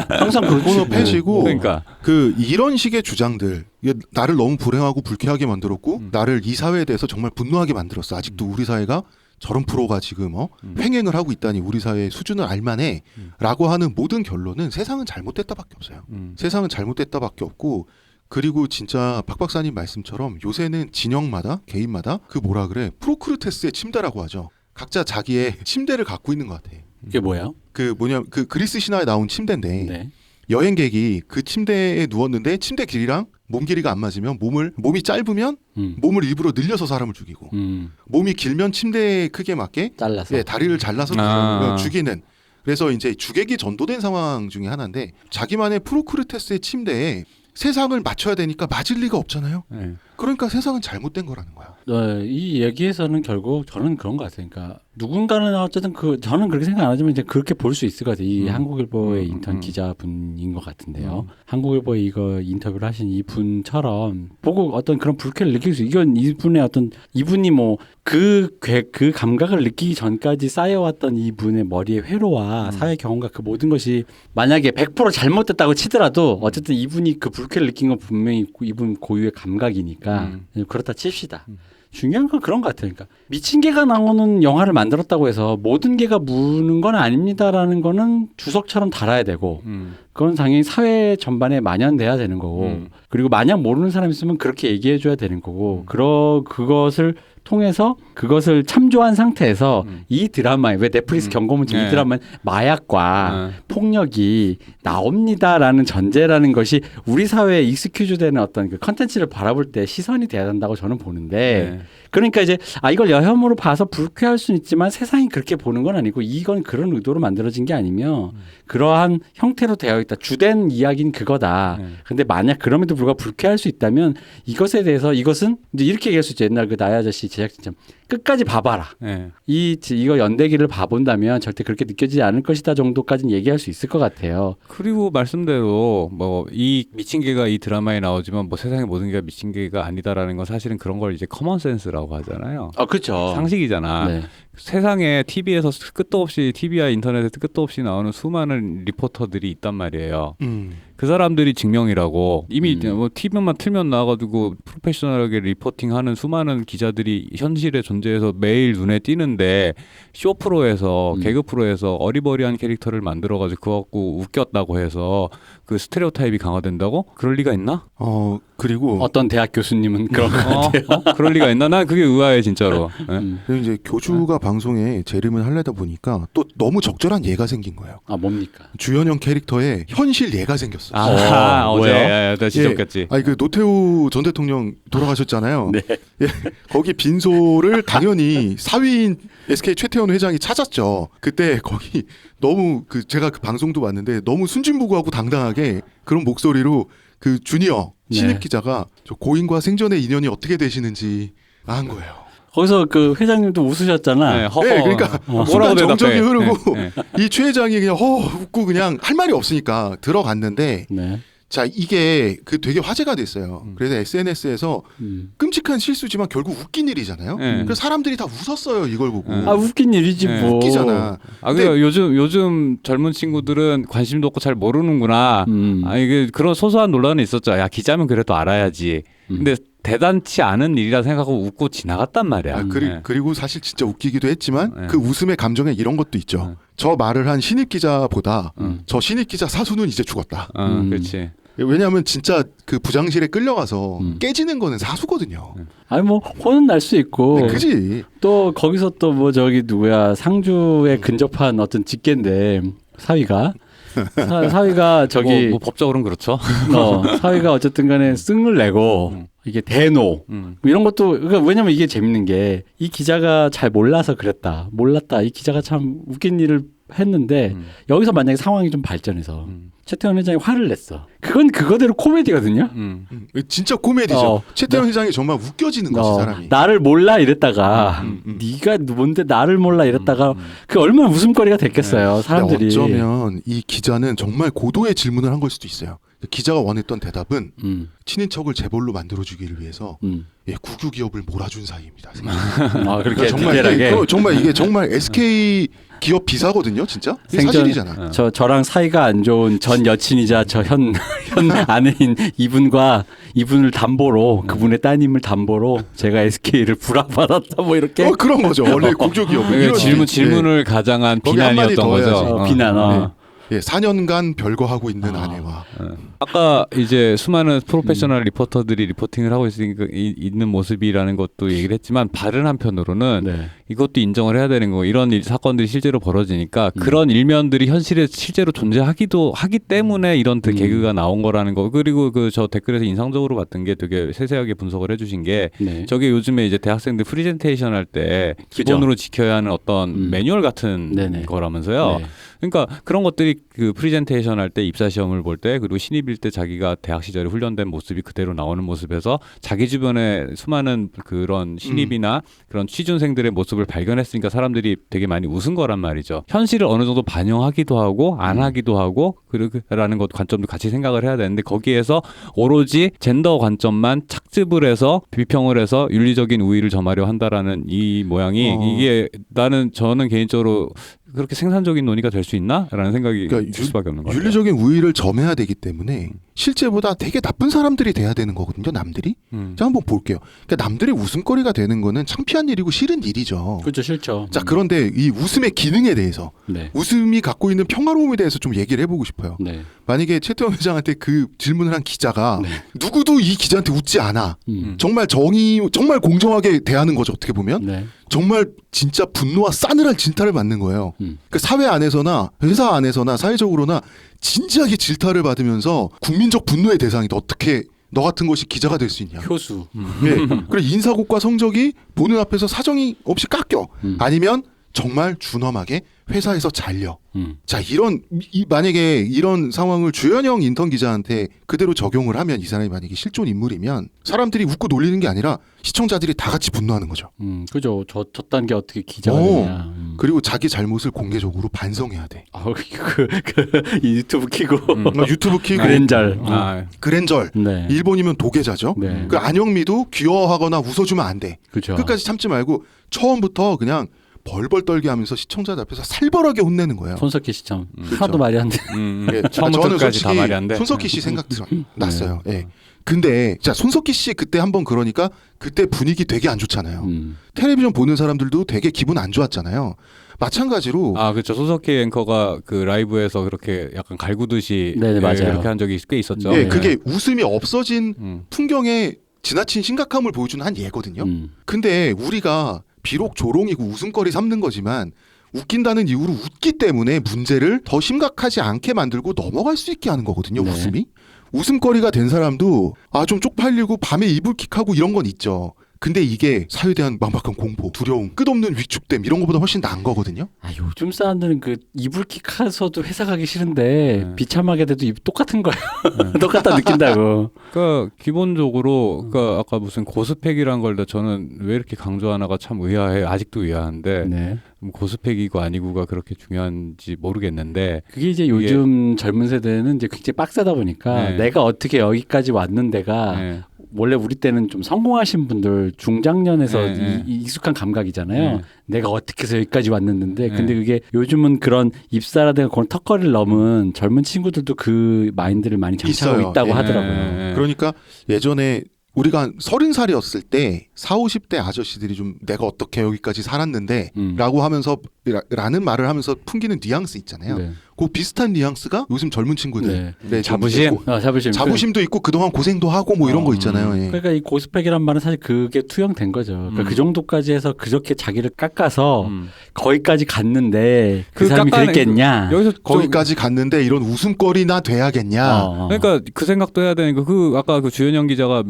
항상 그렇지. 코너 폐지고 그러니까 그 이런 식의 주장들 이게 나를 너무 불행하고 불쾌하게 만들었고 나를 이 사회에 대해서 정말 분노하게 만들었어. 아직도 우리 사회가 저런 프로가 지금 횡행을 하고 있다니 우리 사회의 수준을 알만해 라고 하는 모든 결론은 세상은 잘못됐다밖에 없어요. 세상은 잘못됐다밖에 없고 그리고 진짜 박 박사님 말씀처럼 요새는 진영마다 개인마다 그 뭐라 그래 프로크루테스의 침대라고 하죠. 각자 자기의 침대를 갖고 있는 것 같아. 이게 뭐야? 그 그리스 신화에 나온 침대인데 네. 여행객이 그 침대에 누웠는데 침대 길이랑 몸 길이가 안 맞으면 몸이 짧으면 몸을 일부러 늘려서 사람을 죽이고 몸이 길면 침대 크기에 맞게 잘라서. 다리를 잘라서 죽이는. 그래서 이제 주객이 전도된 상황 중에 하나인데 자기만의 프로크루테스의 침대에 세상을 맞춰야 되니까 맞을 리가 없잖아요. 네. 그러니까 세상은 잘못된 거라는 거야. 이 얘기에서는 결국 저는 그런 것 같아요. 그러니까 누군가는 어쨌든 저는 그렇게 생각 안 하지만 이제 그렇게 볼 수 있을 것 같아요. 이 한국일보의 인턴 기자분인 것 같은데요. 한국일보에 이거 인터뷰를 하신 이분처럼 보고 어떤 그런 불쾌를 느낄 수 이건 이분이 뭐 그 감각을 느끼기 전까지 쌓여왔던 이분의 머리의 회로와 사회 경험과 그 모든 것이 만약에 100% 잘못됐다고 치더라도 어쨌든 이분이 그 불쾌를 느낀 건 분명히 이분 고유의 감각이니까 그렇다 칩시다. 중요한 건 그런 것 같아요. 그러니까 미친 개가 나오는 영화를 만들었다고 해서 모든 개가 무는 건 아닙니다라는 거는 주석처럼 달아야 되고 그건 당연히 사회 전반에 만연돼야 되는 거고 그리고 만약 모르는 사람 있으면 그렇게 얘기해 줘야 되는 거고 그것을 통해서 그것을 참조한 상태에서 이 드라마에 왜 넷플릭스 경고문처럼 이 드라마는 마약과 폭력이 나옵니다라는 전제라는 것이 우리 사회에 익스큐즈되는 어떤 그 컨텐츠를 바라볼 때 시선이 돼야 된다고 저는 보는데 그러니까 이제 이걸 여혐으로 봐서 불쾌할 수는 있지만 세상이 그렇게 보는 건 아니고 이건 그런 의도로 만들어진 게 아니며 그러한 형태로 되어 있다. 주된 이야기는 그거다. 근데 만약 그럼에도 불구하고 불쾌할 수 있다면 이것에 대해서 이것은 이제 이렇게 얘기할 수 있죠. 옛날 그 나의 아저씨 제작진처럼 끝까지 봐봐라. 네. 이거 연대기를 봐본다면 절대 그렇게 느껴지지 않을 것이다 정도까지는 얘기할 수 있을 것 같아요. 그리고 말씀대로 뭐 이 미친 개가 이 드라마에 나오지만 뭐 세상의 모든 개가 미친 개가 아니다라는 건 사실은 그런 걸 이제 커먼 센스라고 하잖아요. 그렇죠. 상식이잖아. 네. 세상에 TV에서 끝도 없이 TV와 인터넷에 끝도 없이 나오는 수많은 리포터들이 있단 말이에요. 그 사람들이 증명이라고 이미 뭐 TV만 틀면 나와가지고 프로페셔널하게 리포팅하는 수많은 기자들이 현실에 존재해서 매일 눈에 띄는데 쇼 프로에서 개그 프로에서 어리버리한 캐릭터를 만들어가지고 그거 갖고 웃겼다고 해서 그 스테레오타입이 강화된다고? 그럴 리가 있나? 그리고 어떤 대학 교수님은 그런 것 같아요. 그럴 리가 있나? 난 그게 의아해 진짜로. 네? 그리고 이제 교주가 방송에 재림을 하려다 보니까 또 너무 적절한 예가 생긴 거예요. 뭡니까? 주연형 캐릭터에 현실 예가 생겼어. 어제 뭐요? 나 지적했지. 그 노태우 전 대통령 돌아가셨잖아요. 네. 예, 거기 빈소를 당연히 사위인 SK 최태원 회장이 찾았죠. 그때 거기 너무 제가 그 방송도 봤는데 너무 순진무구하고 당당하게 그런 목소리로 그 주니어 신입 네. 기자가 저 고인과 생전의 인연이 어떻게 되시는지 한 거예요. 거기서 그 회장님도 웃으셨잖아. 네, 허허. 네, 그러니까 뭐라고 순간 정적이 대답해. 흐르고 네, 이 최 회장이 그냥 웃고 그냥 할 말이 없으니까 들어갔는데 네. 자 이게 되게 화제가 됐어요. 그래서 SNS에서 끔찍한 실수지만 결국 웃긴 일이잖아요. 네. 그래서 사람들이 다 웃었어요 이걸 보고. 웃긴 일이지 네. 뭐. 웃기잖아. 그러니까 요즘 젊은 친구들은 관심도 없고 잘 모르는구나. 이게 그런 소소한 논란이 있었죠. 야 기자면 그래도 알아야지. 근데 대단치 않은 일이라 생각하고 웃고 지나갔단 말이야. 네. 그리고 사실 진짜 웃기기도 했지만 네. 그 웃음의 감정에 이런 것도 있죠. 저 말을 한 신입 기자보다 저 신입 기자 사수는 이제 죽었다. 그렇지. 왜냐하면 진짜 그 부장실에 끌려가서 깨지는 거는 사수거든요. 뭐 혼은 날 수 있고. 네, 그지. 또 거기서 또 뭐 저기 누구야 상주에 근접한 어떤 직계인데 사위가 사위가 저기 뭐 법적으로는 그렇죠. 사위가 어쨌든 간에 승을 내고 이게 대노 뭐 이런 것도 그러니까 왜냐면 이게 재밌는 게 이 기자가 잘 몰라서 그랬다. 몰랐다. 이 기자가 참 웃긴 일을 했는데 여기서 만약에 상황이 좀 발전해서 최태원 회장이 화를 냈어. 그건 그거대로 코미디거든요. 진짜 코미디죠. 최태원 회장이 정말 웃겨지는 거지 사람이. 나를 몰라 이랬다가 네가 뭔데 나를 몰라 이랬다가 그 얼마나 웃음거리가 됐겠어요. 사람들이. 어쩌면 이 기자는 정말 고도의 질문을 한 걸 수도 있어요. 기자가 원했던 대답은 친인척을 재벌로 만들어주기를 위해서 국유 기업을 몰아준 사이입니다. 그렇게 정말 디테일하게. 정말 이게 정말 SK 기업 비사거든요, 진짜. 이게 사실이잖아. 저랑 사이가 안 좋은 전 여친이자 저 현 아내인 이분을 담보로 그분의 따님을 담보로 제가 SK를 불화받았다 뭐 이렇게. 그런 거죠. 원래 국유 기업. 질문을 가장한 비난이었던 거죠. 비난. 4년간 별거하고 있는 아내와. 아까 이제 수많은 프로페셔널 리포터들이 리포팅을 하고 있는 모습이라는 것도 얘기를 했지만 다른 한편으로는 이것도 인정을 해야 되는 거고 이런 사건들이 실제로 벌어지니까 그런 일면들이 현실에 실제로 존재하기도 하기 때문에 이런 개그가 나온 거라는 거. 그리고 저 댓글에서 인상적으로 봤던 게 되게 세세하게 분석을 해주신 게 저게 요즘에 이제 대학생들 프리젠테이션 할 때 기본으로 지켜야 하는 어떤 매뉴얼 같은 거라면서요. 그러니까 그런 것들이 그 프리젠테이션 할 때 입사 시험을 볼 때 그리고 신입일 때 자기가 대학 시절에 훈련된 모습이 그대로 나오는 모습에서 자기 주변에 수많은 그런 신입이나 그런 취준생들의 모습을 발견했으니까 사람들이 되게 많이 웃은 거란 말이죠. 현실을 어느 정도 반영하기도 하고 안 하기도 하고 그라는 것 관점도 같이 생각을 해야 되는데 거기에서 오로지 젠더 관점만 착즙을 해서 비평을 해서 윤리적인 우위를 점하려 한다라는 이 모양이 이게 저는 개인적으로 그렇게 생산적인 논의가 될 수 있나? 라는 생각이 들 수밖에 없는 거예요. 윤리적인 우위를 점해야 되기 때문에 실제보다 되게 나쁜 사람들이 돼야 되는 거거든요. 남들이. 자 한번 볼게요. 그러니까 남들의 웃음거리가 되는 거는 창피한 일이고 싫은 일이죠. 그렇죠. 싫죠. 자 그런데 이 웃음의 기능에 대해서 웃음이 갖고 있는 평화로움에 대해서 좀 얘기를 해보고 싶어요. 만약에 최태원 회장한테 그 질문을 한 기자가 누구도 이 기자한테 웃지 않아. 정말 정말 공정하게 대하는 거죠. 어떻게 보면. 정말 진짜 분노와 싸늘한 질타를 받는 거예요. 그 사회 안에서나 회사 안에서나 사회적으로나 진지하게 질타를 받으면서 국민적 분노의 대상이다. 어떻게 너 같은 것이 기자가 될 수 있냐. 효수. 예. 그래 인사고과 성적이 보는 앞에서 사정이 없이 깎여. 아니면 정말 준엄하게 회사에서 잘려. 자 만약에 이런 상황을 주현영 인턴 기자한테 그대로 적용을 하면 이 사람이 만약에 실존 인물이면 사람들이 웃고 놀리는 게 아니라 시청자들이 다 같이 분노하는 거죠. 그죠. 저딴 게 어떻게 기자가 되냐. 그리고 자기 잘못을 공개적으로 반성해야 돼. 유튜브 키고 유튜브 키고 그랜절. 그랜절. 네. 일본이면 도계자죠. 네. 그 안영미도 귀여워하거나 웃어주면 안 돼. 그죠. 끝까지 참지 말고 처음부터 그냥 벌벌 떨게 하면서 시청자들 앞에서 살벌하게 혼내는 거예요. 손석희 시점 그렇죠. 하나도 말이 안 돼. 예, 처음부터 저는 끝까지 다 솔직히 말이 안 돼. 손석희 씨 생각 났어요. 예. 근데 자 손석희 씨 그때 한번 그러니까 그때 분위기 되게 안 좋잖아요. 텔레비전 보는 사람들도 되게 기분 안 좋았잖아요. 마찬가지로 그렇죠. 손석희 앵커가 그 라이브에서 그렇게 약간 갈구듯이 네네, 맞아요. 그렇게 한 적이 꽤 있었죠. 예, 네. 그게 웃음이 없어진 풍경의 지나친 심각함을 보여주는 한 예거든요. 근데 우리가 비록 조롱이고 웃음거리 삼는 거지만 웃긴다는 이유로 웃기 때문에 문제를 더 심각하지 않게 만들고 넘어갈 수 있게 하는 거거든요. 네. 웃음이. 웃음거리가 된 사람도 좀 쪽팔리고 밤에 이불킥하고 이런 건 있죠. 근데 이게 사회에 대한 막막한 공포, 두려움, 끝없는 위축됨 이런 것보다 훨씬 나은 거거든요. 요즘 사람들은 그 이불킥 하서도 회사 가기 싫은데 비참하게 돼도 똑같은 거예요. 똑같다 느낀다고. 그러니까 기본적으로 그러니까 아까 무슨 고스펙이란 걸 저는 왜 이렇게 강조하나가 참 의아해. 아직도 의아한데 네. 고스펙이고 아니고가 그렇게 중요한지 모르겠는데 그게 이제 요즘 젊은 세대는 이제 굉장히 빡세다 보니까 네. 내가 어떻게 여기까지 왔는데가 네. 원래 우리 때는 좀 성공하신 분들 중장년에서 네. 익숙한 감각이잖아요. 네. 내가 어떻게 해서 여기까지 왔는데 네. 근데 그게 요즘은 그런 입사라든가 그런 턱걸이를 넘은 젊은 친구들도 그 마인드를 많이 장착하고 있어요. 있다고 예. 하더라고요. 네. 그러니까 예전에 우리가 한 30살이었을 때 40, 50대 아저씨들이 좀 내가 어떻게 여기까지 살았는데 라고 하면서 라는 말을 하면서 풍기는 뉘앙스 있잖아요. 네. 그 비슷한 뉘앙스가 요즘 젊은 친구들 네. 자부심? 자부심도 있고 그동안 고생도 하고 뭐 이런 거 있잖아요. 예. 그러니까 이 고스펙이란 말은 사실 그게 투영된 거죠. 그러니까 그 정도까지 해서 그렇게 자기를 깎아서 거기까지 갔는데 그 사람이 그랬겠냐. 여기서 거기까지 갔는데 이런 웃음거리나 돼야겠냐. 그러니까 그 생각도 해야 되는 거. 그 아까 그 주현영 기자가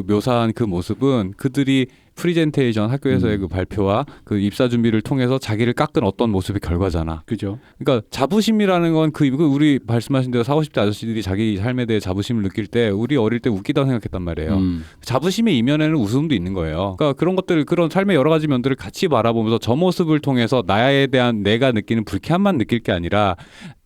묘사한 그 모습은 그들이 프리젠테이션 학교에서의 그 발표와 그 입사 준비를 통해서 자기를 깎은 어떤 모습의 결과잖아. 그죠. 그러니까 자부심이라는 건 그 우리 말씀하신 대로 40, 50대 아저씨들이 자기 삶에 대해 자부심을 느낄 때 우리 어릴 때 웃기다고 생각했단 말이에요. 자부심의 이면에는 웃음도 있는 거예요. 그러니까 그런 것들, 그런 삶의 여러 가지 면들을 같이 바라보면서 저 모습을 통해서 나에 대한 내가 느끼는 불쾌함만 느낄 게 아니라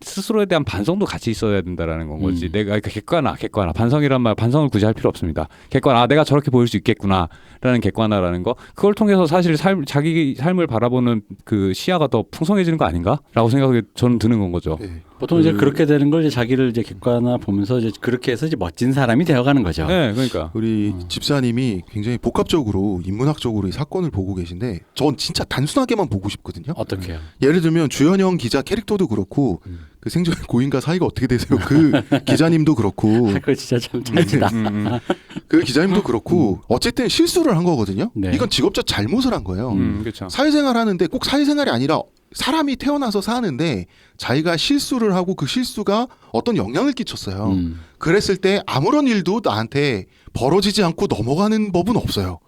스스로에 대한 반성도 같이 있어야 된다라는 건 거지. 내가 그러니까 객관화. 반성을 굳이 할 필요 없습니다. 객관화. 내가 저렇게 보일 수 있겠구나라는 객관화라는 거. 그걸 통해서 사실 자기 삶을 바라보는 그 시야가 더 풍성해지는 거 아닌가라고 생각이 저는 드는 건 거죠. 네. 보통 이제 그렇게 되는 걸 이제 자기를 이제 객관화 보면서 이제 그렇게 해서 이제 멋진 사람이 되어가는 거죠. 네, 그러니까 우리 집사님이 굉장히 복합적으로 인문학적으로 이 사건을 보고 계신데 전 진짜 단순하게만 보고 싶거든요. 어떻게요? 예를 들면 주현영 기자 캐릭터도 그렇고 그 생존 고인과 사이가 어떻게 되세요? 그 기자님도 그렇고 그거 진짜 참 찰지다. 그 기자님도 그렇고 어쨌든 실수를 한 거거든요. 네. 이건 직업적 잘못을 한 거예요. 그렇죠. 사회생활 하는데 꼭 사회생활이 아니라 사람이 태어나서 사는데 자기가 실수를 하고 그 실수가 어떤 영향을 끼쳤어요. 그랬을 때 아무런 일도 나한테 벌어지지 않고 넘어가는 법은 없어요.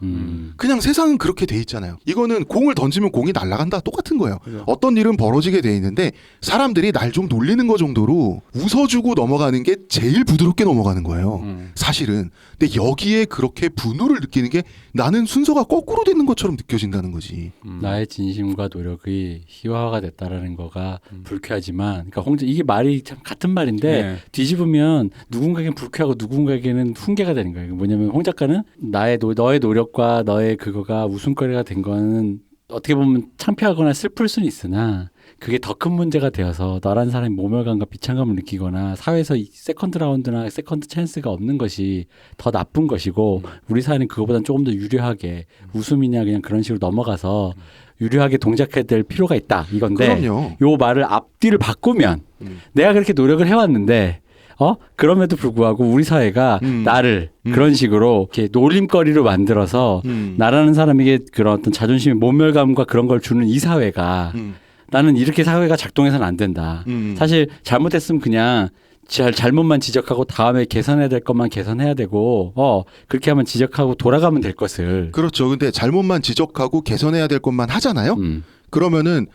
그냥 세상은 그렇게 돼 있잖아요. 이거는 공을 던지면 공이 날아간다 똑같은 거예요. 그죠. 어떤 일은 벌어지게 돼 있는데 사람들이 날 좀 놀리는 거 정도로 웃어주고 넘어가는 게 제일 부드럽게 넘어가는 거예요. 사실은. 근데 여기에 그렇게 분노를 느끼는 게 나는 순서가 거꾸로 되는 것처럼 느껴진다는 거지. 나의 진심과 노력이 희화화가 됐다라는 거가 불쾌하지만, 그러니까 이게 말이 참 같은 말인데 네. 뒤집으면 누군가에겐 불쾌하고 누군가에게는 훈계가 되는 거예요. 뭐냐면 홍 작가는 너의 노력과 너의 그거가 웃음거리가 된 거는 어떻게 보면 창피하거나 슬플 수는 있으나 그게 더 큰 문제가 되어서 너란 사람이 모멸감과 비참감을 느끼거나 사회에서 세컨드 라운드나 세컨드 찬스가 없는 것이 더 나쁜 것이고 우리 사회는 그거보다는 조금 더 유려하게 웃음이냐 그냥 그런 식으로 넘어가서 유려하게 동작해야 될 필요가 있다 이건데 그럼요. 요 말을 앞뒤를 바꾸면 내가 그렇게 노력을 해왔는데 그럼에도 불구하고 우리 사회가 나를 그런 식으로 이렇게 놀림거리로 만들어서 나라는 사람에게 그런 어떤 자존심의 모멸감과 그런 걸 주는 이 사회가 나는 이렇게 사회가 작동해서는 안 된다. 사실 잘못했으면 그냥 잘못만 지적하고 다음에 개선해야 될 것만 개선해야 되고 그렇게 하면 지적하고 돌아가면 될 것을. 그렇죠. 근데 잘못만 지적하고 개선해야 될 것만 하잖아요. 그러면은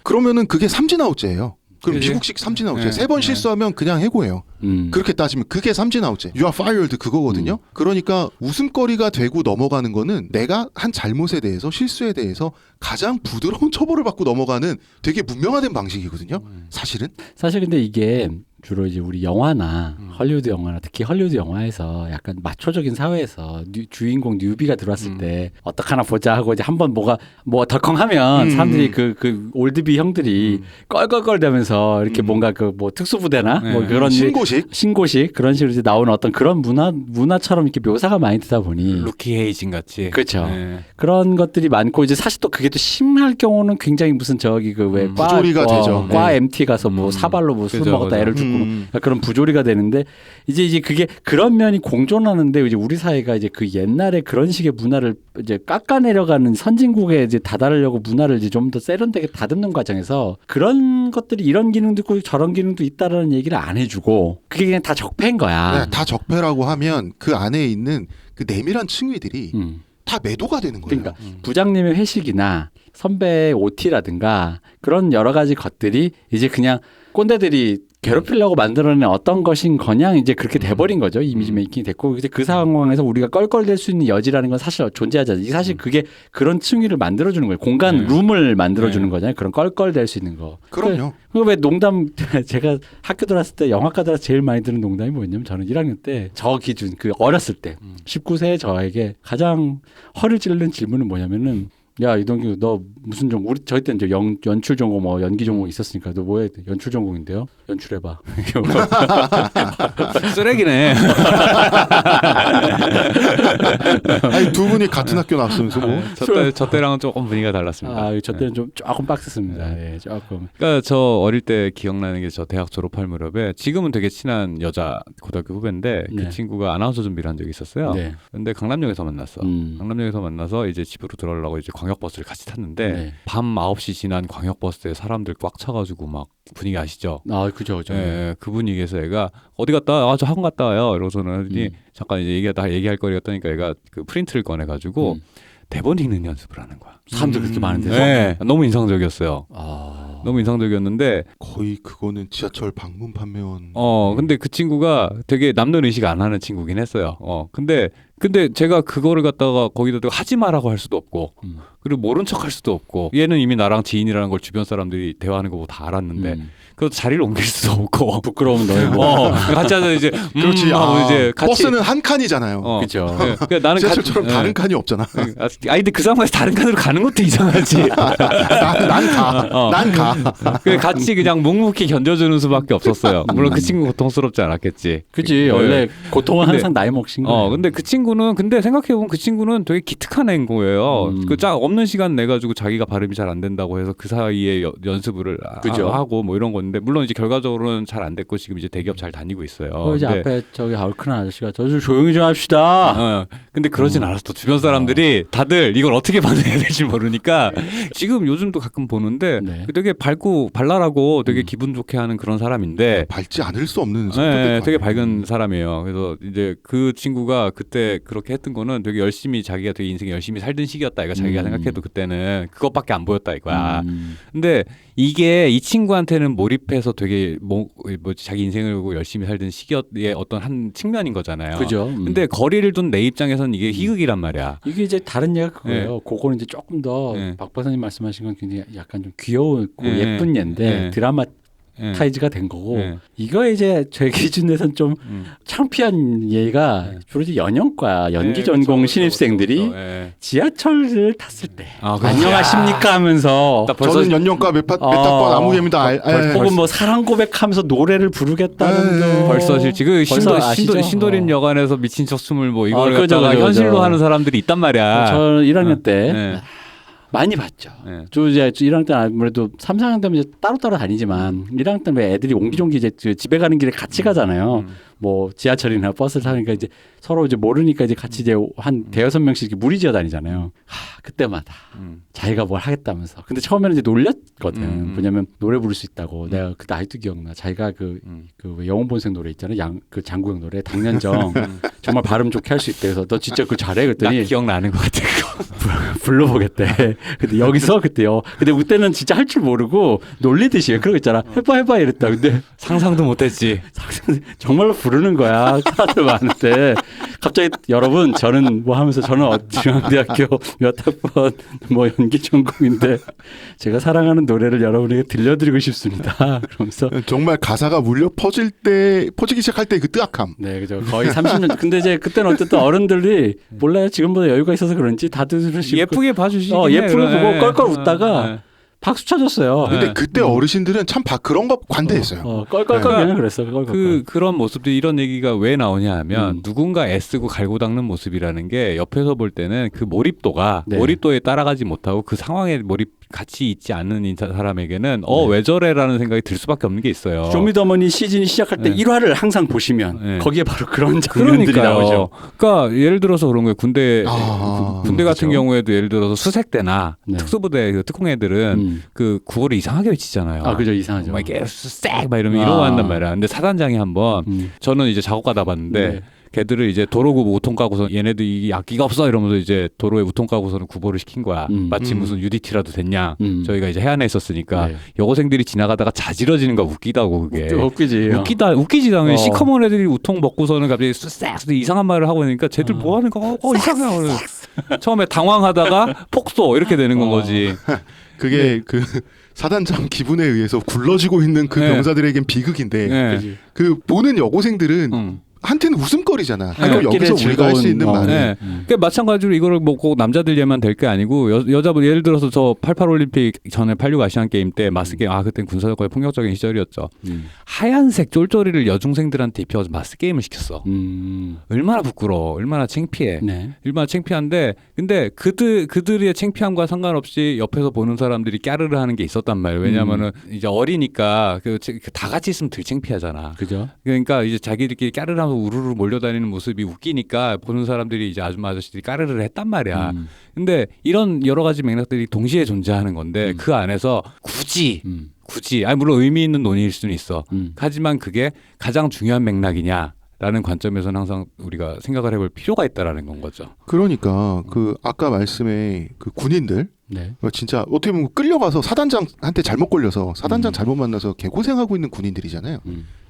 그게 삼진아웃제예요. 그럼 그치? 미국식 삼진아웃제. 네, 3번 실수하면 그냥 해고예요. 그렇게 따지면 그게 삼진아웃제. You are fired 그거거든요. 그러니까 웃음거리가 되고 넘어가는 거는 내가 한 잘못에 대해서 실수에 대해서 가장 부드러운 처벌을 받고 넘어가는 되게 문명화된 방식이거든요. 사실은. 사실 근데 이게 주로 이제 우리 영화나 헐리우드 영화나 특히 헐리우드 영화에서 약간 마초적인 사회에서 주인공 뉴비가 들어왔을 때 어떡하나 보자 하고 이제 한번 뭐 덜컹하면 사람들이 그 올드비 형들이 껄껄껄대면서 이렇게 뭔가 그 뭐 특수부대나 뭐 그런 신고식 그런 식으로 이제 나오는 어떤 그런 문화처럼 이렇게 묘사가 많이 되다 보니 루키 헤이징 같이. 그렇죠. 네. 그런 것들이 많고 이제 사실 또 그게 또 심할 경우는 굉장히 무슨 저기 그 왜 부조리가 되죠. 과 MT 가서 뭐 사발로 뭐 술 그죠, 먹었다 그죠. 애를 죽고 그런 부조리가 되는데 이제 그게 그런 면이 공존하는데 이제 우리 사회가 이제 그 옛날에 그런 식의 문화를 이제 깎아내려가는 선진국에 이제 다다르려고 문화를 이제 좀 더 세련되게 다듬는 과정에서 그런 것들이 이런 기능도 있고 저런 기능도 있다라는 얘기를 안 해주고 그게 그냥 다 적폐인 거야. 네, 다 적폐라고 하면 그 안에 있는 그 내밀한 층위들이 다 매도가 되는 거예요. 그러니까 부장님의 회식이나 선배의 OT라든가 그런 여러 가지 것들이 이제 그냥 꼰대들이 괴롭히려고 만들어낸 어떤 것인 거냥 이제 그렇게 돼버린 거죠. 이미지 메이킹이 됐고 이제 그 상황에서 우리가 껄껄댈 수 있는 여지라는 건 사실 존재하지 않아요. 사실 그게 그런 층위를 만들어주는 거예요. 공간 룸을 만들어주는 거잖아요. 그런 껄껄댈 수 있는 거. 그럼요. 왜 농담 제가 학교 들어갔을 때 영화과들한테 제일 많이 들은 농담이 뭐였냐면 저는 1학년 때 저 기준 그 어렸을 때 19세 저에게 가장 허를 찌르는 질문은 뭐냐면은 야 이동규 너 무슨 전공 우리 저희 때는 이제 연출 전공 뭐 연기 전공 있었으니까 너 뭐해 연출 전공인데요 연출해봐 쓰레기네. 아니 두 분이 같은 학교 나왔으면서 뭐. 저 때랑은 조금 분위기가 달랐습니다. 저 때는 좀 조금 빡셌습니다. 네, 조금. 그러니까 저 어릴 때 기억나는 게 저 대학 졸업할 무렵에 지금은 되게 친한 여자 고등학교 후배인데 네. 그 친구가 아나운서 준비를 한 적이 있었어요. 네. 근데 강남역에서 만났어. 강남역에서 만나서 이제 집으로 들어가려고 이제 광역버스를 같이 탔는데 네. 밤 9시 지난 광역버스에 사람들 꽉 차가지고 막 분위기 아시죠? 그죠. 예, 그 분위기에서 애가 어디 갔다 와? 저 학원 갔다 와요. 이러고서는 잠깐 이제 얘기할 거리가 떠니까 애가 그 프린트를 꺼내가지고 대본 읽는 연습을 하는 거야. 사람들 그렇게 많은데서 네, 너무 인상적이었어요. 너무 인상적이었는데 거의 그거는 지하철 방문 판매원. 근데 그 친구가 되게 남는 의식 안 하는 친구긴 했어요. 근데 제가 그거를 갖다가 거기다 하지 마라고 할 수도 없고 그리고 모른 척 할 수도 없고 얘는 이미 나랑 지인이라는 걸 주변 사람들이 대화하는 거 보고 다 알았는데 그래서 자리를 옮길 수도 없고 부끄러움 너희고 같이 하자 이제 그렇지. 하고 이제 같이 버스는 한 칸이잖아요. 그렇죠. 그러니까 나는 지하철처럼 다른 칸이 없잖아. 근데 그 상황에서 다른 칸으로 가는 것도 이상하지. 난 가. 같이 그냥 묵묵히 견뎌주는 수밖에 없었어요. 물론 그 친구 고통스럽지 않았겠지. 그치. 원래 고통은 항상 나이 먹신 거예요. 근데 그 친구는 생각해보면 그 친구는 되게 기특한 애인 거예요. 그 없는 시간 내 가지고 자기가 발음이 잘 안 된다고 해서 그 사이에 연습을 하고 뭐 이런 건데 물론 이제 결과적으로는 잘 안 됐고 지금 이제 대기업 잘 다니고 있어요. 이제 앞에 저기 얼큰한 아저씨가 저 좀 조용히 좀 합시다. 근데 그러진 않았어. 또 주변 사람들이 다들 이걸 어떻게 반응해야 될지 모르니까 지금 요즘도 가끔 보는데 되게 발랄하고 되게 기분 좋게 하는 그런 사람인데 밝지 않을 수 없는 되게 밝은 사람이에요. 그래서 이제 그 친구가 그때 그렇게 했던 거는 되게 열심히 자기가 되게 인생에 열심히 살던 시기였다. 이거 자기가 생각해도 그때는 그것밖에 안 보였다 이거야. 근데 이게 이 친구한테는 몰입해서 되게 뭐 자기 인생을 보고 열심히 살던 시기의 어떤 한 측면인 거잖아요. 그죠. 근데 거리를 둔 내 입장에서는 이게 희극이란 말이야. 이게 이제 다른 얘기가 그거예요. 그거는 이제 조금 더 박 박사님 말씀하신 건 굉장히 약간 좀 귀여우고 예쁜 얘인데 드라마 타이즈가 된 거고 이거 이제 제 기준에선 좀 창피한 예가 주로 이제 연영과 연기 전공 신입생들이 지하철을 탔을 때 안녕하십니까 하면서 저는 연령과 몇 학번 아무개입니다. 혹은 뭐 사랑 고백하면서 노래를 부르겠다는 벌써 지금 신도림 여관에서 미친 척 춤을 뭐 이걸 갖다가 현실로 하는 사람들이 있단 말이야. 저는 1학년 때 많이 봤죠. 네. 저 이제 1학년 때 아무래도 3, 4학년 때면 이제 따로따로 다니지만 1학년 때면 애들이 옹기종기 이제 집에 가는 길에 같이 가잖아요. 뭐 지하철이나 버스를 타니까 이제 서로 이제 모르니까 이제 같이 이제 한 대여섯 명씩 이렇게 무리지어 다니잖아요. 그때마다 자기가 뭘 하겠다면서. 근데 처음에는 이제 놀렸거든. 왜냐면 노래 부를 수 있다고. 내가 그때 아직도 기억나. 자기가 그 영혼본색 노래 있잖아요. 그 장구영 노래 당년정 정말 발음 좋게 할 수 있대. 그래서 너 진짜 그거 잘해. 나 그랬더니 기억나는 것 같아. 불러보겠대. 근데 여기서 그때요. 근데 그때는 진짜 할 줄 모르고 놀리듯이 그런 거 있잖아. 해봐 이랬다. 근데 상상도 못했지. 정말로 부르는 거야. 사람들 많은데 갑자기 여러분 저는 뭐 하면서 저는 중앙대학교 몇 학번 뭐 연기 전공인데 제가 사랑하는 노래를 여러분에게 들려드리고 싶습니다. 그러면서 정말 가사가 물려 퍼지기 시작할 때 그 뜨악함. 네, 그죠. 거의 30년. 근데 이제 그때는 어쨌든 어른들이 몰라요. 지금보다 여유가 있어서 그런지 다들 들으시고 예쁘게 봐주시긴 예쁘게 해요. 보고 껄껄 웃다가 박수 쳐줬어요. 근데 그때 어르신들은 참 그런 거 관대했어요. 껄껄껄 그냥 그랬어. 그런 모습들이 이런 얘기가 왜 나오냐 하면 누군가 애쓰고 갈고 닦는 모습이라는 게 옆에서 볼 때는 그 몰입도가 네. 몰입도에 따라가지 못하고 그 상황에 같이 있지 않는 사람에게는 왜 저래라는 생각이 들 수밖에 없는 게 있어요. 쇼미더머니 시즌이 시작할 때 1화를 항상 보시면 거기에 바로 그런 장면들이 나오죠. 그러니까 예를 들어서 그런 거예요. 군대 같은 그렇죠. 경우에도 예를 들어서 수색대나 특수부대 그 특공애들은 그 구호를 이상하게 외치잖아요. 그죠, 이상하죠. 막 이렇게 쎄막 이러면 이러고 한단 말이야. 근데 사단장이 한번 저는 이제 작업 가다 봤는데 걔들을 이제 도로구 우통 까고서 얘네들 이 악기가 없어 이러면서 이제 도로에 우통 까고서는 구보를 시킨 거야. 마치 무슨 UDT라도 됐냐. 저희가 이제 해안에 있었으니까 여고생들이 지나가다가 자지러지는 거 웃기다고 그게. 웃기지 당연히 시커먼 애들이 우통 먹고서는 갑자기 쎄 이상한 말을 하고 있으니까 쟤들 뭐 하는 거 이상해. 처음에 당황하다가 폭소 이렇게 되는 건 거지. 그게 그 사단장 기분에 의해서 굴러지고 있는 그 병사들에겐 비극인데 그 보는 여고생들은 한테는 웃음거리잖아. 그럼 여기서 우리가 할 수 있는 말은. 그러니까 마찬가지로 이거를 뭐 꼭 남자들 얘만 될 게 아니고 여자분 예를 들어서 저 88 올림픽 전에 86 아시안 게임 때 마스 게임 그때는 군사적거의 폭력적인 시절이었죠. 하얀색 쫄쫄이를 여중생들한테 입혀서 마스 게임을 시켰어. 얼마나 부끄러워, 얼마나 창피해, 얼마나 창피한데 근데 그들의 창피함과 상관없이 옆에서 보는 사람들이 까르르 하는 게 있었단 말이에요. 왜냐하면은 이제 어리니까 다 같이 있으면 덜 창피하잖아. 그죠? 그러니까 이제 자기들끼리 까르르 우르르 몰려다니는 모습이 웃기니까 보는 사람들이 이제 아줌마 아저씨들이 까르르를 했단 말이야. 근데 이런 여러 가지 맥락들이 동시에 존재하는 건데 그 안에서 굳이 물론 의미 있는 논의일 수는 있어. 하지만 그게 가장 중요한 맥락이냐? 라는 관점에서는 항상 우리가 생각을 해볼 필요가 있다라는 건 거죠. 그러니까 그 아까 말씀에 그 군인들 진짜 어떻게 보면 끌려가서 사단장한테 잘못 걸려서 사단장 잘못 만나서 개고생하고 있는 군인들이잖아요.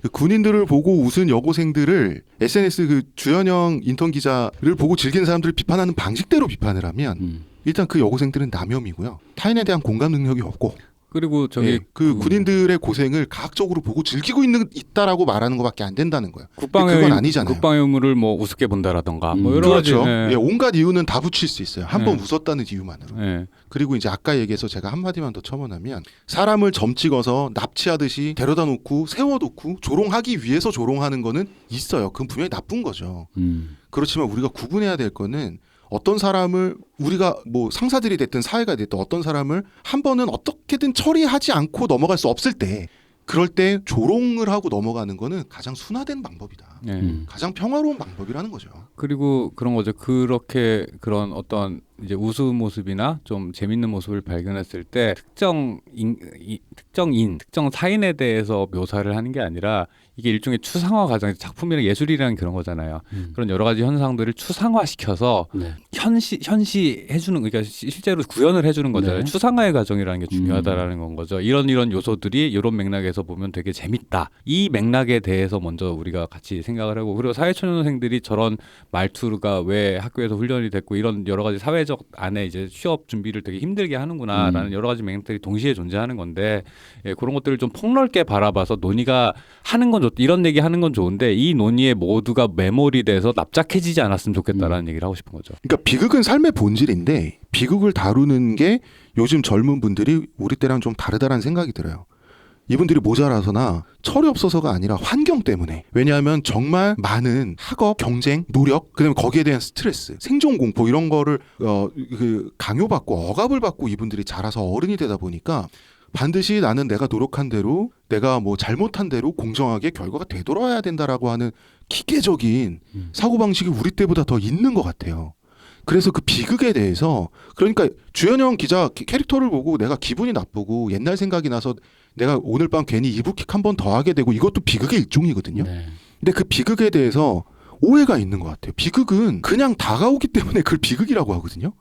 그 군인들을 보고 웃은 여고생들을 SNS 그 주현영 인턴 기자를 보고 즐기는 사람들을 비판하는 방식대로 비판을 하면 일단 그 여고생들은 남혐이고요. 타인에 대한 공감 능력이 없고 그리고 저기 그 군인들의 고생을 가학적으로 보고 즐기고 있다라고 말하는 것밖에 안 된다는 거예요. 그건 아니잖아요. 국방의 의무를 뭐 우습게 본다라던가 뭐 여러 그렇죠. 가지 온갖 이유는 다 붙일 수 있어요. 한 번 웃었다는 이유만으로. 그리고 이제 아까 얘기해서 제가 한마디만 더 첨언하면 사람을 점 찍어서 납치하듯이 데려다 놓고 세워놓고 조롱하기 위해서 조롱하는 거는 있어요. 그건 분명히 나쁜 거죠. 그렇지만 우리가 구분해야 될 거는 어떤 사람을 우리가 뭐 상사들이 됐든 사회가 됐든 어떤 사람을 한 번은 어떻게든 처리하지 않고 넘어갈 수 없을 때 그럴 때 조롱을 하고 넘어가는 거는 가장 순화된 방법이다. 가장 평화로운 방법이라는 거죠. 그리고 그런 거죠. 그렇게 그런 어떤 이제 우스운 모습이나 좀 재밌는 모습을 발견했을 때 특정 사인에 대해서 묘사를 하는 게 아니라 이게 일종의 추상화 과정, 작품이랑 예술이라는 그런 거잖아요. 그런 여러 가지 현상들을 추상화시켜서 현시해주는, 그러니까 실제로 구현을 해주는 거잖아요. 추상화의 과정이라는 게 중요하다라는 건 거죠. 이런 요소들이 이런 맥락에서 보면 되게 재밌다. 이 맥락에 대해서 먼저 우리가 같이 생각을 하고, 그리고 사회초년생들이 저런 말투가 왜 학교에서 훈련이 됐고 이런 여러 가지 사회적 안에 이제 취업 준비를 되게 힘들게 하는구나라는 여러 가지 맥락들이 동시에 존재하는 건데, 그런 것들을 좀 폭넓게 바라봐서 논의가 하는 건 이런 얘기 하는 건 좋은데 이 논의에 모두가 메모리 돼서 납작해지지 않았으면 좋겠다라는 얘기를 하고 싶은 거죠. 그러니까 비극은 삶의 본질인데 비극을 다루는 게 요즘 젊은 분들이 우리 때랑 좀 다르다라는 생각이 들어요. 이분들이 모자라서나 철이 없어서가 아니라 환경 때문에. 왜냐하면 정말 많은 학업, 경쟁, 노력, 그다음에 거기에 대한 스트레스, 생존 공포 이런 거를 강요받고 억압을 받고 이분들이 자라서 어른이 되다 보니까 반드시 나는 내가 노력한 대로, 내가 뭐 잘못한 대로 공정하게 결과가 되돌아야 된다라고 하는 기계적인 사고방식이 우리 때보다 더 있는 것 같아요. 그래서 그 비극에 대해서, 그러니까 주현영 기자 캐릭터를 보고 내가 기분이 나쁘고 옛날 생각이 나서 내가 오늘 밤 괜히 이불킥 한 번 더 하게 되고, 이것도 비극의 일종이거든요. 네. 근데 그 비극에 대해서 오해가 있는 것 같아요. 비극은 그냥 다가오기 때문에 그걸 비극이라고 하거든요.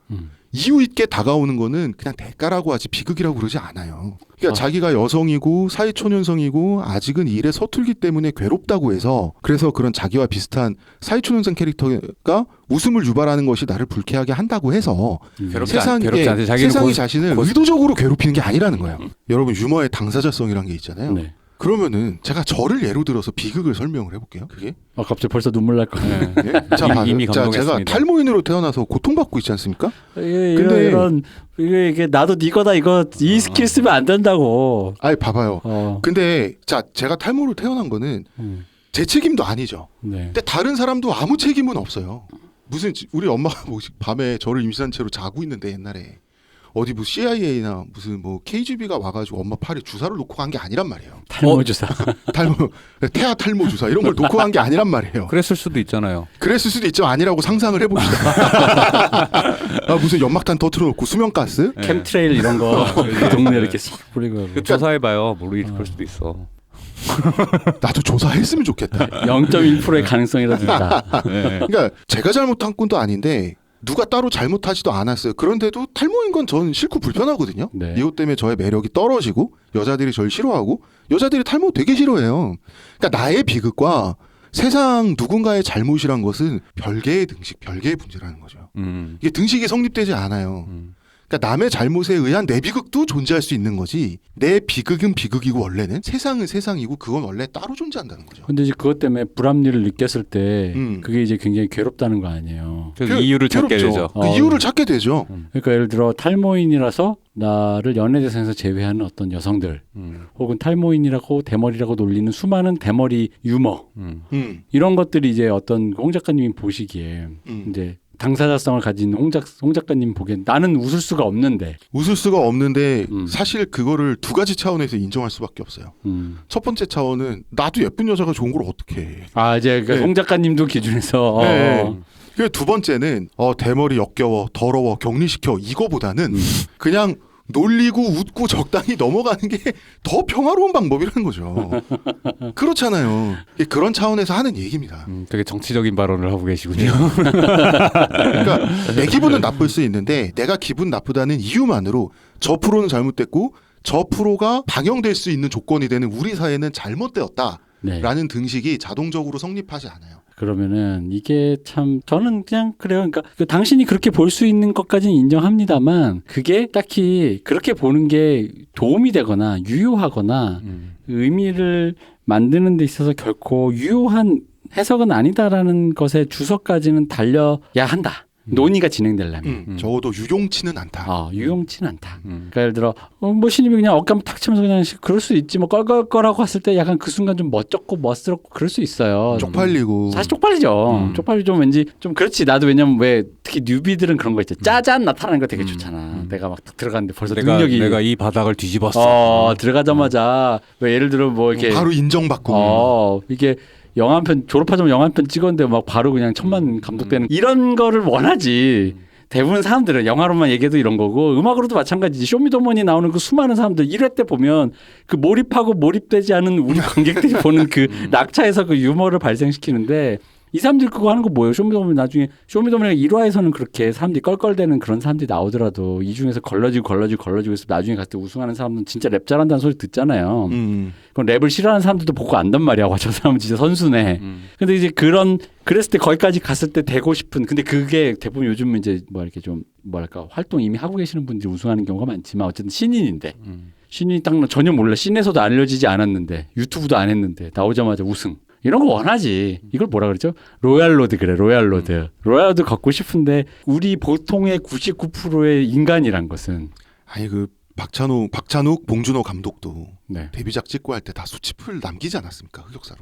이유 있게 다가오는 거는 그냥 대가라고 하지 비극이라고 그러지 않아요. 그러니까 자기가 여성이고 사회초년생이고 아직은 일에 서툴기 때문에 괴롭다고 해서, 그래서 그런 자기와 비슷한 사회초년생 캐릭터가 웃음을 유발하는 것이 나를 불쾌하게 한다고 해서 세상이 자신을 의도적으로 괴롭히는 게 아니라는 거예요. 여러분, 유머의 당사자성이란 게 있잖아요. 네. 그러면은 제가 저를 예로 들어서 비극을 설명을 해볼게요. 그게 갑자기 벌써 눈물 날 거. 네. 자, 이미 제가 감동했습니다. 탈모인으로 태어나서 고통받고 있지 않습니까? 근데 이게 나도 네 거다 이거 이 스킬 쓰면 안 된다고. 아이 봐봐요. 근데 자, 제가 탈모로 태어난 거는 제 책임도 아니죠. 네. 근데 다른 사람도 아무 책임은 없어요. 무슨 우리 엄마가 뭐 밤에 저를 임신한 채로 자고 있는데, 옛날에 어디 뭐 CIA나 무슨 뭐 KGB가 와가지고 엄마 팔에 주사를 놓고 간 게 아니란 말이에요. 탈모 주사. 태아 탈모 주사 이런 걸 놓고 간 게 아니란 말이에요. 그랬을 수도 있잖아요. 그랬을 수도 있지만 아니라고 상상을 해봅시다. 무슨 연막탄 터트려놓고 수면가스? 네. 캠트레일 이런 거 그 동네 이렇게 싹 뿌리고. 조사해봐요. 모르겠을 그럴 수도 있어. 나도 조사했으면 좋겠다. 0.1%의 가능성이라도 있다. 네. 그러니까 제가 잘못한 건도 아닌데 누가 따로 잘못하지도 않았어요. 그런데도 탈모인 건 저는 싫고 불편하거든요. 네. 이것 때문에 저의 매력이 떨어지고 여자들이 저를 싫어하고, 여자들이 탈모 되게 싫어해요. 그러니까 나의 비극과 세상 누군가의 잘못이란 것은 별개의 등식, 별개의 문제라는 거죠. 이게 등식이 성립되지 않아요. 그러니까 남의 잘못에 의한 내 비극도 존재할 수 있는 거지, 내 비극은 비극이고 원래는 세상은 세상이고 그건 원래 따로 존재한다는 거죠. 근데 이제 그것 때문에 불합리를 느꼈을 때 그게 이제 굉장히 괴롭다는 거 아니에요. 그 이유를 찾게 괴롭죠. 되죠. 그 이유를 찾게 되죠. 그러니까 예를 들어 탈모인이라서 나를 연애 대상에서 제외하는 어떤 여성들, 혹은 탈모인이라고 대머리라고 놀리는 수많은 대머리 유머, 이런 것들이 이제 어떤 홍 작가님이 보시기에 이제 당사자성을 가진 홍 작가님 보기엔 나는 웃을 수가 없는데 사실 그거를 두 가지 차원에서 인정할 수밖에 없어요. 첫 번째 차원은 나도 예쁜 여자가 좋은 걸 어떻게 해. 이제 그 홍 작가님도 기준에서 그 두 번째는 대머리 역겨워, 더러워, 격리시켜, 이거보다는 그냥 놀리고 웃고 적당히 넘어가는 게 더 평화로운 방법이라는 거죠. 그렇잖아요. 그런 차원에서 하는 얘기입니다. 되게 정치적인 발언을 하고 계시군요. 그러니까 내 기분은 나쁠 수 있는데 내가 기분 나쁘다는 이유만으로 저 프로는 잘못됐고 저 프로가 방영될 수 있는 조건이 되는 우리 사회는 잘못되었다라는 등식이 자동적으로 성립하지 않아요. 그러면은 이게 참 저는 그냥 그래요. 그러니까 당신이 그렇게 볼 수 있는 것까지는 인정합니다만 그게 딱히 그렇게 보는 게 도움이 되거나 유효하거나 의미를 만드는 데 있어서 결코 유효한 해석은 아니다라는 것에 주석까지는 달려야 한다. 논의가 진행되려면 적어도 유용치는 않다. 유용치는 않다. 그러니까 예를 들어 뭐 신입이 그냥 어깨 한번 탁 치면서 그냥 그럴 수 있지 뭐 껄껄껄하고 했을 때 약간 그 순간 좀 멋쩍고 멋스럽고 그럴 수 있어요. 쪽팔리고. 사실 쪽팔리죠. 쪽팔리 좀 왠지 좀 그렇지. 나도 왜냐면 왜 특히 뉴비들은 그런 거 있죠. 짜잔 나타나는 거 되게 좋잖아. 내가 막 딱 들어갔는데 벌써 능력이 내가 이 바닥을 뒤집었어. 들어가자마자 왜 예를 들어 뭐 이렇게 바로 인정받고. 이게 영화 한 편 졸업하자마자 영화 한 편 찍었는데 막 바로 그냥 천만 감독되는 이런 거를 원하지. 대부분 사람들은 영화로만 얘기해도 이런 거고 음악으로도 마찬가지지. 쇼미더머니 나오는 그 수많은 사람들 1회 때 보면 그 몰입하고 몰입되지 않은 우리 관객들이 보는 그 낙차에서 그 유머를 발생시키는데 이 사람들 그거 하는 거 뭐예요? 쇼미더머니 나중에 쇼미더머니가 1화에서는 그렇게 사람들이 껄껄대는 그런 사람들이 나오더라도 이 중에서 걸러지고 해서 나중에 갔을 때 우승하는 사람들은 진짜 랩 잘한다는 소리 듣잖아요. 그럼 랩을 싫어하는 사람들도 보고 안단 말이야. 와, 저 사람은 진짜 선수네. 근데 이제 그랬을 때 거기까지 갔을 때 되고 싶은 근데 그게 대부분 요즘은 이제 뭐 이렇게 좀 뭐랄까 활동 이미 하고 계시는 분들이 우승하는 경우가 많지만 어쨌든 신인인데 신인이 딱 전혀 몰라. 씬에서도 알려지지 않았는데 유튜브도 안 했는데 나오자마자 우승. 이런 거 원하지. 이걸 뭐라 그러죠? 로얄로드 그래. 로얄로드 걷고 싶은데 우리 보통의 99%의 인간이란 것은 아니 그 박찬욱, 봉준호 감독도 네. 데뷔작 찍고 할 때 다 수치풀 남기지 않았습니까? 흑역사로.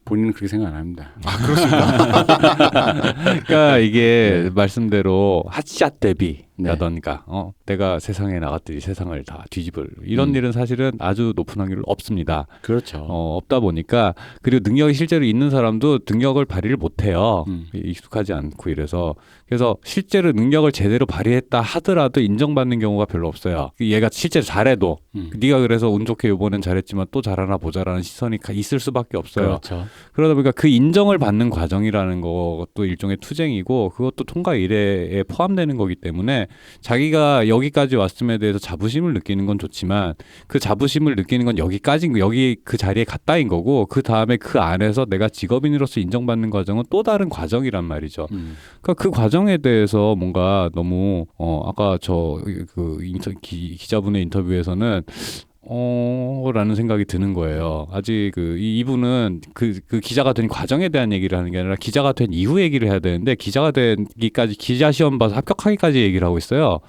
본인은 그렇게 생각 안 합니다. 아 그렇습니다. 그러니까 이게 말씀대로 핫샷 데뷔라던가 네. 내가 세상에 나갔더니 세상을 다 뒤집을 이런 일은 사실은 아주 높은 확률로 없습니다. 그렇죠. 없다 보니까 그리고 능력이 실제로 있는 사람도 능력을 발휘를 못해요. 익숙하지 않고 이래서 그래서 실제로 능력을 제대로 발휘했다 하더라도 인정받는 경우가 별로 없어요. 얘가 실제로 잘해도 네가 그래서 운 좋게 이번엔 잘했지만 또 잘하나 보자라는 시선이 있을 수밖에 없어요. 그렇죠. 그러다 보니까 그 인정을 받는 과정이라는 것도 일종의 투쟁이고 그것도 통과 일회에 포함되는 거기 때문에 자기가 여기까지 왔음에 대해서 자부심을 느끼는 건 좋지만 그 자부심을 느끼는 건 여기까지인 여기 그 자리에 갔다인 거고 그 다음에 그 안에서 내가 직업인으로서 인정받는 과정은 또 다른 과정이란 말이죠. 그러니까 그 과정에 대해서 뭔가 너무 아까 저 그 기자분의 인터뷰에서는 라는 생각이 드는 거예요. 아직 이분은 그 기자가 된 과정에 대한 얘기를 하는 게 아니라 기자가 된 이후 얘기를 해야 되는데 기자가 되기까지 기자 시험 봐서 합격하기까지 얘기를 하고 있어요.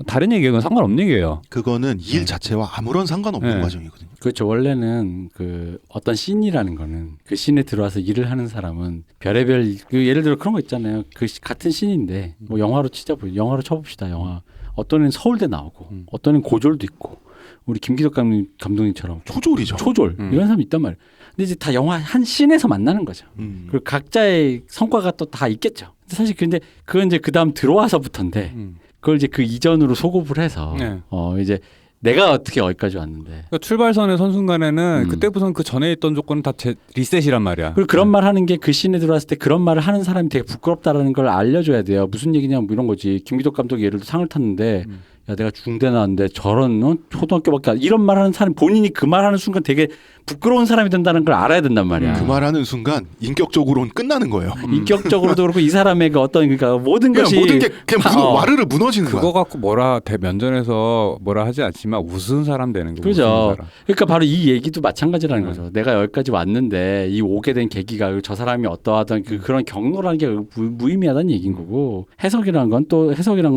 다른 얘기는 상관없는 얘기예요. 그거는 일 자체와 아무런 상관없는 과정이거든요. 그렇죠. 원래는 그 어떤 씬이라는 거는 그 씬에 들어와서 일을 하는 사람은 별의별 예를 들어 그런 거 있잖아요. 그 같은 씬인데 뭐 영화로 영화로 쳐봅시다. 영화 어떤 애는 서울대 나오고 어떤 애는 고졸도 있고 우리 김기덕 감독님처럼 초졸이죠. 초졸 이런 사람이 있단 말이에요. 근데 이제 다 영화 한 씬에서 만나는 거죠. 그리고 각자의 성과가 또 다 있겠죠. 사실 근데 그건 이제 그 다음 들어와서부터인데 그걸 이제 그 이전으로 소급을 해서 네. 이제 내가 어떻게 여기까지 왔는데. 그러니까 출발선에 선 순간에는 그때부터는 그 전에 있던 조건은 다 리셋이란 말이야. 그리고 그런 말 하는 게 그 씬에 들어왔을 때 그런 말을 하는 사람이 되게 부끄럽다라는 걸 알려줘야 돼요. 무슨 얘기냐 뭐 이런 거지. 김기덕 감독이 예를 들어 상을 탔는데 야 내가 중대 나왔는데 저런 초등학교밖에 이런 말 하는 사람 본인이 그 말 하는 순간 되게 부끄러운 사람이 된다는 걸 알아야 된단 말이야. 그 말하는 순간 인격적으로는 끝나는 거예요. 인격적으로도 그렇고 이 사람의 그 어떤 그러니까 모든 것이 모든 게 그냥 와르르 무너지는 그거 거야. 갖고 면전에서 뭐라 하지 않지만 웃은 사람 되는 거죠. 그렇죠. 그러니까 바로 이 얘기도 마찬가지라는 거죠. 내가 여기까지 왔는데 이 오게 된 계기가 저 사람이 어떠하던 그런 경로라는 게 무의미하다는 얘기인 거고 해석이라는 건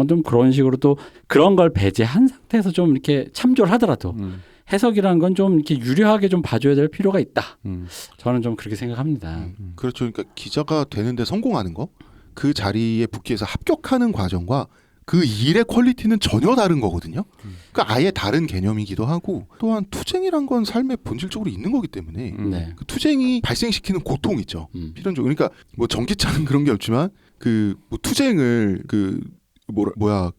좀 그런 식으로 또 그런 걸 배제한 상태에서 좀 이렇게 참조를 하더라도 해석이라는 건 좀 이렇게 유려하게 좀 봐줘야 될 필요가 있다. 저는 좀 그렇게 생각합니다. 그렇죠. 그러니까 기자가 되는데 성공하는 거, 그 자리에 붙기 위해서 합격하는 과정과 그 일의 퀄리티는 전혀 다른 거거든요. 그러니까 아예 다른 개념이기도 하고 또한 투쟁이란 건 삶에 본질적으로 있는 거기 때문에 네. 그 투쟁이 발생시키는 고통 있죠. 필연적으로. 그러니까 뭐 전기차는 그런 게 없지만 그 뭐 투쟁을 그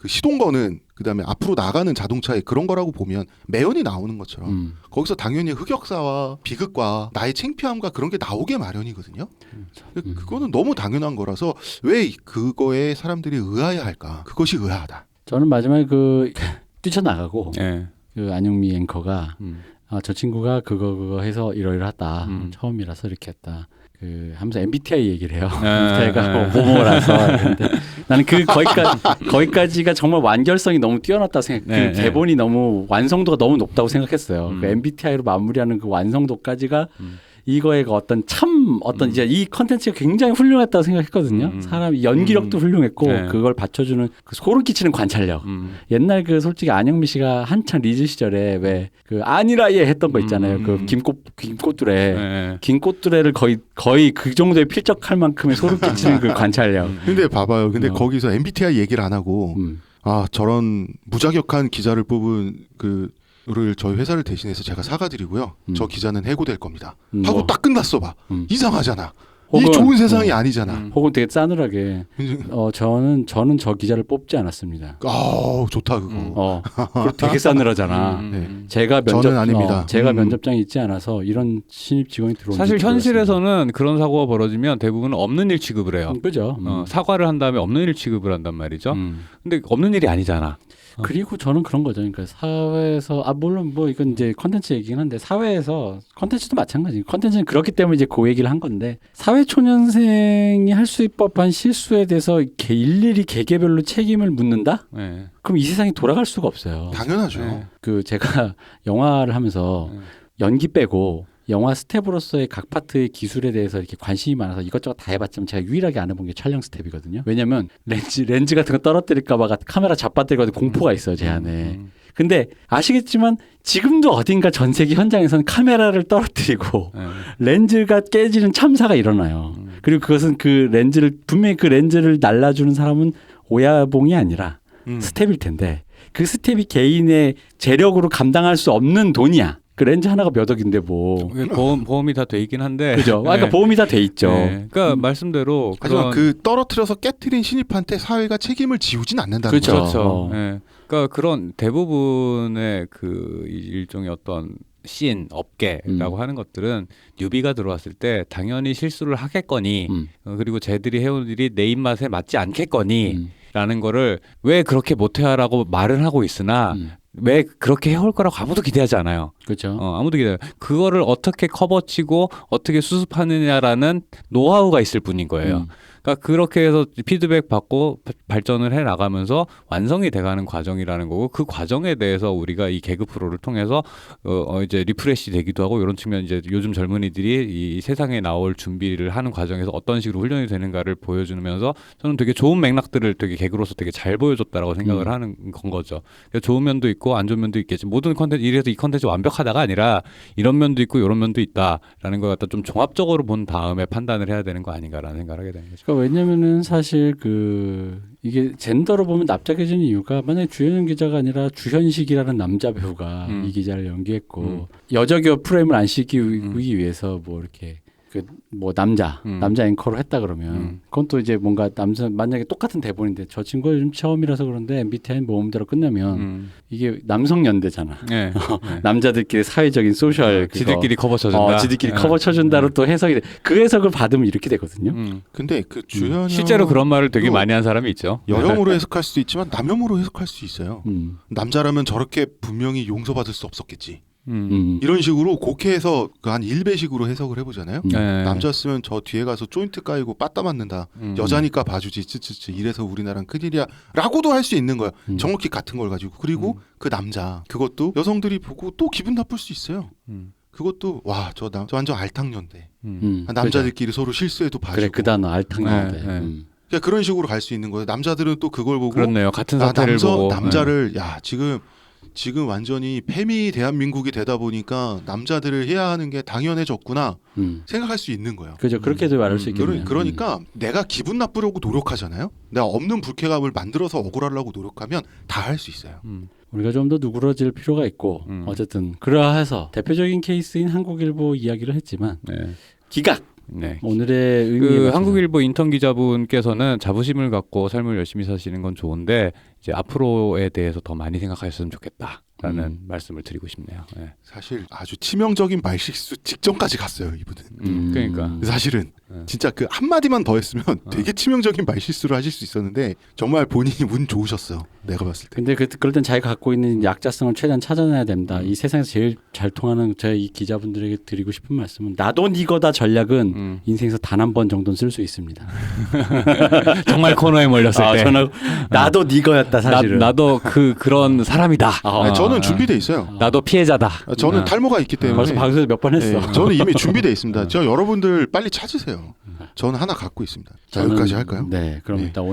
시동거는 그다음에 앞으로 나가는 자동차에 그런 거라고 보면 매연이 나오는 것처럼 거기서 당연히 흑역사와 비극과 나의 창피함과 그런 게 나오게 마련이거든요. 그거는 너무 당연한 거라서 왜 그거에 사람들이 의아해 할까? 그것이 의아하다. 저는 마지막에 뛰쳐나가고 네. 그 안영미 앵커가 저 친구가 그거 해서 이러이러하다. 처음이라서 이렇게 했다. 하면서 MBTI 얘기를 해요. MBTI가 모모라서. 근데 나는 거기까지가 정말 완결성이 너무 뛰어났다고 생각해요. 그 대본이 너무 완성도가 너무 높다고 생각했어요. 그 MBTI로 마무리하는 그 완성도까지가 이거의 어떤 이제 이 컨텐츠가 굉장히 훌륭했다고 생각했거든요. 사람 연기력도 훌륭했고 그걸 받쳐주는 그 소름 끼치는 관찰력. 옛날 솔직히 안영미 씨가 한창 리즈 시절에 왜 아니라 얘 했던 거 있잖아요. 김꽃두레. 김꽃두레를 거의 그 정도에 필적할 만큼의 소름 끼치는 그 관찰력. 근데 봐봐요. 근데 거기서 MBTI 얘기를 안 하고 저런 무자격한 기자를 뽑은 를 저희 회사를 대신해서 제가 사과드리고요. 저 기자는 해고될 겁니다. 하고 딱 끝났어 봐. 이상하잖아. 이 좋은 세상이 아니잖아. 혹은 되게 싸늘하게 저는 저 기자를 뽑지 않았습니다. 좋다 그거. 그거 되게 싸늘하잖아. 제가 저는 아닙니다. 제가 면접장에 있지 않아서 이런 신입 직원이 들어온 사실 현실에서는 그런 사고가 벌어지면 대부분 없는 일 취급을 해요. 그죠. 사과를 한 다음에 없는 일 취급을 한단 말이죠. 근데 없는 일이 아니잖아. 그리고 저는 그런 거죠. 그러니까 사회에서 물론 뭐 이건 이제 컨텐츠 얘기긴 한데 사회에서 컨텐츠도 마찬가지. 컨텐츠는 그렇기 때문에 이제 그 얘기를 한 건데 사회 초년생이 할 수 있을 법한 실수에 대해서 일일이 개개별로 책임을 묻는다? 네. 그럼 이 세상이 돌아갈 수가 없어요. 당연하죠. 제가 영화를 하면서 연기 빼고 영화 스텝으로서의 각 파트의 기술에 대해서 이렇게 관심이 많아서 이것저것 다 해봤지만 제가 유일하게 안 해본 게 촬영 스텝이거든요. 왜냐면 렌즈 같은 거 떨어뜨릴까 봐 카메라 잡아뜨리거든 공포가 있어요, 제 안에. 근데 아시겠지만 지금도 어딘가 전 세계 현장에서는 카메라를 떨어뜨리고 렌즈가 깨지는 참사가 일어나요. 그리고 그것은 그 렌즈를 분명히 그 렌즈를 날라주는 사람은 오야봉이 아니라 스텝일 텐데 그 스텝이 개인의 재력으로 감당할 수 없는 돈이야. 그 렌즈 하나가 몇 억인데 뭐. 보험이 다 돼 있긴 한데. 그죠. 그러니까 보험이 다 돼 있죠. 그러니까 말씀대로 하지만 그 떨어뜨려서 깨트린 신입한테 사회가 책임을 지우진 않는다는 그렇죠. 거죠. 그렇죠. 그러니까 그런 대부분의 그 일종의 어떤 씬 업계라고 하는 것들은 뉴비가 들어왔을 때 당연히 실수를 하겠거니 그리고 쟤들이 해온 일이 내 입맛에 맞지 않겠거니 라는 거를 왜 그렇게 못해라고 말을 하고 있으나 왜 그렇게 해올 거라고 아무도 기대하지 않아요. 그렇죠. 아무도 기대. 그거를 어떻게 커버치고 어떻게 수습하느냐라는 노하우가 있을 뿐인 거예요. 그러니까 그렇게 해서 피드백 받고 발전을 해 나가면서 완성이 돼가는 과정이라는 거고 그 과정에 대해서 우리가 이 개그 프로를 통해서 이제 리프레시 되기도 하고 이런 측면 이제 요즘 젊은이들이 이 세상에 나올 준비를 하는 과정에서 어떤 식으로 훈련이 되는가를 보여주면서 저는 되게 좋은 맥락들을 되게 개그로서 되게 잘 보여줬다라고 생각을 하는 건 거죠. 그러니까 좋은 면도 있고 안 좋은 면도 있겠지. 모든 컨텐츠 이래서 이 컨텐츠 완벽하다가 아니라 이런 면도 있고 이런 면도 있다라는 걸 갖다 좀 종합적으로 본 다음에 판단을 해야 되는 거 아닌가라는 생각을 하게 되는 거죠. 그러니까 왜냐면은 사실 이게 젠더로 보면 납작해지는 이유가 만약에 주현영 기자가 아니라 주현식이라는 남자 배우가 이 기자를 연기했고 여적여 프레임을 안 씌우기 위해서 뭐 이렇게 뭐 남자 앵커로 했다 그러면 그건 또 이제 뭔가 만약에 똑같은 대본인데 저 친구가 요즘 처음이라서 그런데 MBTI 모음대로 끝나면 이게 남성 연대잖아. 네. 남자들끼리 사회적인 소셜 지들끼리 커버 쳐준다. 지들끼리 커버 쳐준다로 또 해석이 돼. 그 해석을 받으면 이렇게 되거든요. 근데 그 주현영 실제로 그런 말을 되게 많이 한 사람이 있죠. 여혐으로 해석할 수도 있지만 남혐으로 해석할 수 있어요. 남자라면 저렇게 분명히 용서받을 수 없었겠지. 이런 식으로 곡해해서 한 1배식으로 해석을 해보잖아요. 남자였으면 저 뒤에 가서 조인트 까이고 빠따 맞는다. 여자니까 봐주지 츠츠츠 이래서 우리나라는 큰일이야 라고도 할 수 있는 거야. 정확히 같은 걸 가지고. 그리고 그 남자 그것도 여성들이 보고 또 기분 나쁠 수 있어요. 그것도 와 저 완전 알탕년대. 남자들끼리 서로 실수해도 봐주고. 그래 그 단어 알탕년대. 그러니까 그런 식으로 갈 수 있는 거예요. 남자들은 또 그걸 보고 그렇네요. 같은 사태를 보고 남자를 야 지금 완전히 패미 대한민국이 되다 보니까 남자들을 해야 하는 게 당연해졌구나 생각할 수 있는 거예요. 그죠. 그렇게도 말할 수 있겠네요. 그러니까 내가 기분 나쁘려고 노력하잖아요. 내가 없는 불쾌감을 만들어서 억울하려고 노력하면 다 할 수 있어요. 우리가 좀 더 누그러질 필요가 있고 어쨌든 그러해서 대표적인 케이스인 한국일보 이야기를 했지만 기각 네. 오늘의 의미 한국일보 인턴 기자분께서는 자부심을 갖고 삶을 열심히 사시는 건 좋은데 이제 앞으로에 대해서 더 많이 생각하셨으면 좋겠다라는 말씀을 드리고 싶네요. 네. 사실 아주 치명적인 말실수 직전까지 갔어요 이분은. 그러니까 사실은 진짜 그 한마디만 더 했으면 되게 치명적인 말실수를 하실 수 있었는데 정말 본인이 운 좋으셨어요. 내가 봤을 때. 근데 그럴 땐 자기가 갖고 있는 약자성을 최대한 찾아내야 된다. 이 세상에서 제일 잘 통하는 제가 이 기자분들에게 드리고 싶은 말씀은 나도 니거다 전략은 인생에서 단 한 번 정도는 쓸 수 있습니다. 정말 코너에 몰렸을 때 나도 니거였다 사실은. 나도 그런 사람이다. 저는 준비돼 있어요. 나도 피해자다. 저는 탈모가 있기 때문에 벌써 방송에서 몇 번 했어. 네, 저는 이미 준비돼 있습니다. 저 여러분들 빨리 찾으세요. 저는 하나 갖고 있습니다. 자, 여기까지 할까요? 네, 그럼 일단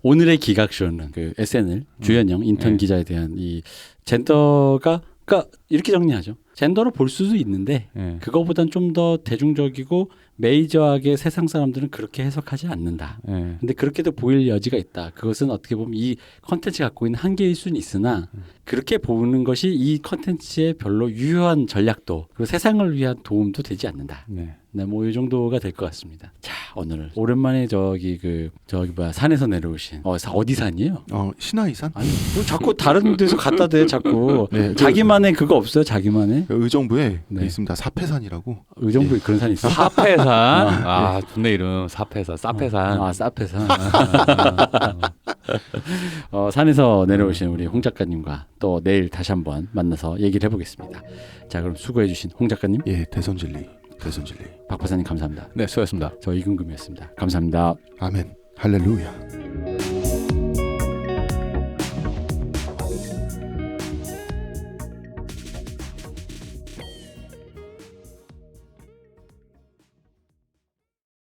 오늘의 기각쇼는 그 SNL 주현영 인턴 기자에 대한 이 젠더가 그러니까 이렇게 정리하죠. 젠더로 볼 수도 있는데 그거보단 좀 더 대중적이고 메이저하게 세상 사람들은 그렇게 해석하지 않는다. 근데 그렇게도 보일 여지가 있다. 그것은 어떻게 보면 이 컨텐츠 갖고 있는 한계일 수는 있으나 그렇게 보는 것이 이 컨텐츠의 별로 유효한 전략도 그리고 세상을 위한 도움도 되지 않는다. 네, 뭐 이 정도가 될 것 같습니다. 자, 오늘 오랜만에 산에서 내려오신 어디 산이에요? 신하이산? 아니, 뭐 자꾸 다른 데서 갖다 대 자꾸. 자기만의 그거 없어요? 자기만의? 의정부에 있습니다. 사패산이라고. 의정부에 그런 산이 있어. 사패산. 좋네 이름. 사패산. 사패산. 사패산. 산에서 내려오신 우리 홍 작가님과 또 내일 다시 한번 만나서 얘기를 해보겠습니다. 자, 그럼 수고해주신 홍 작가님. 예, 대선진리. 박 박사님 감사합니다. 네, 수고하셨습니다. 저 이근금이었습니다. 감사합니다. 아멘. 할렐루야.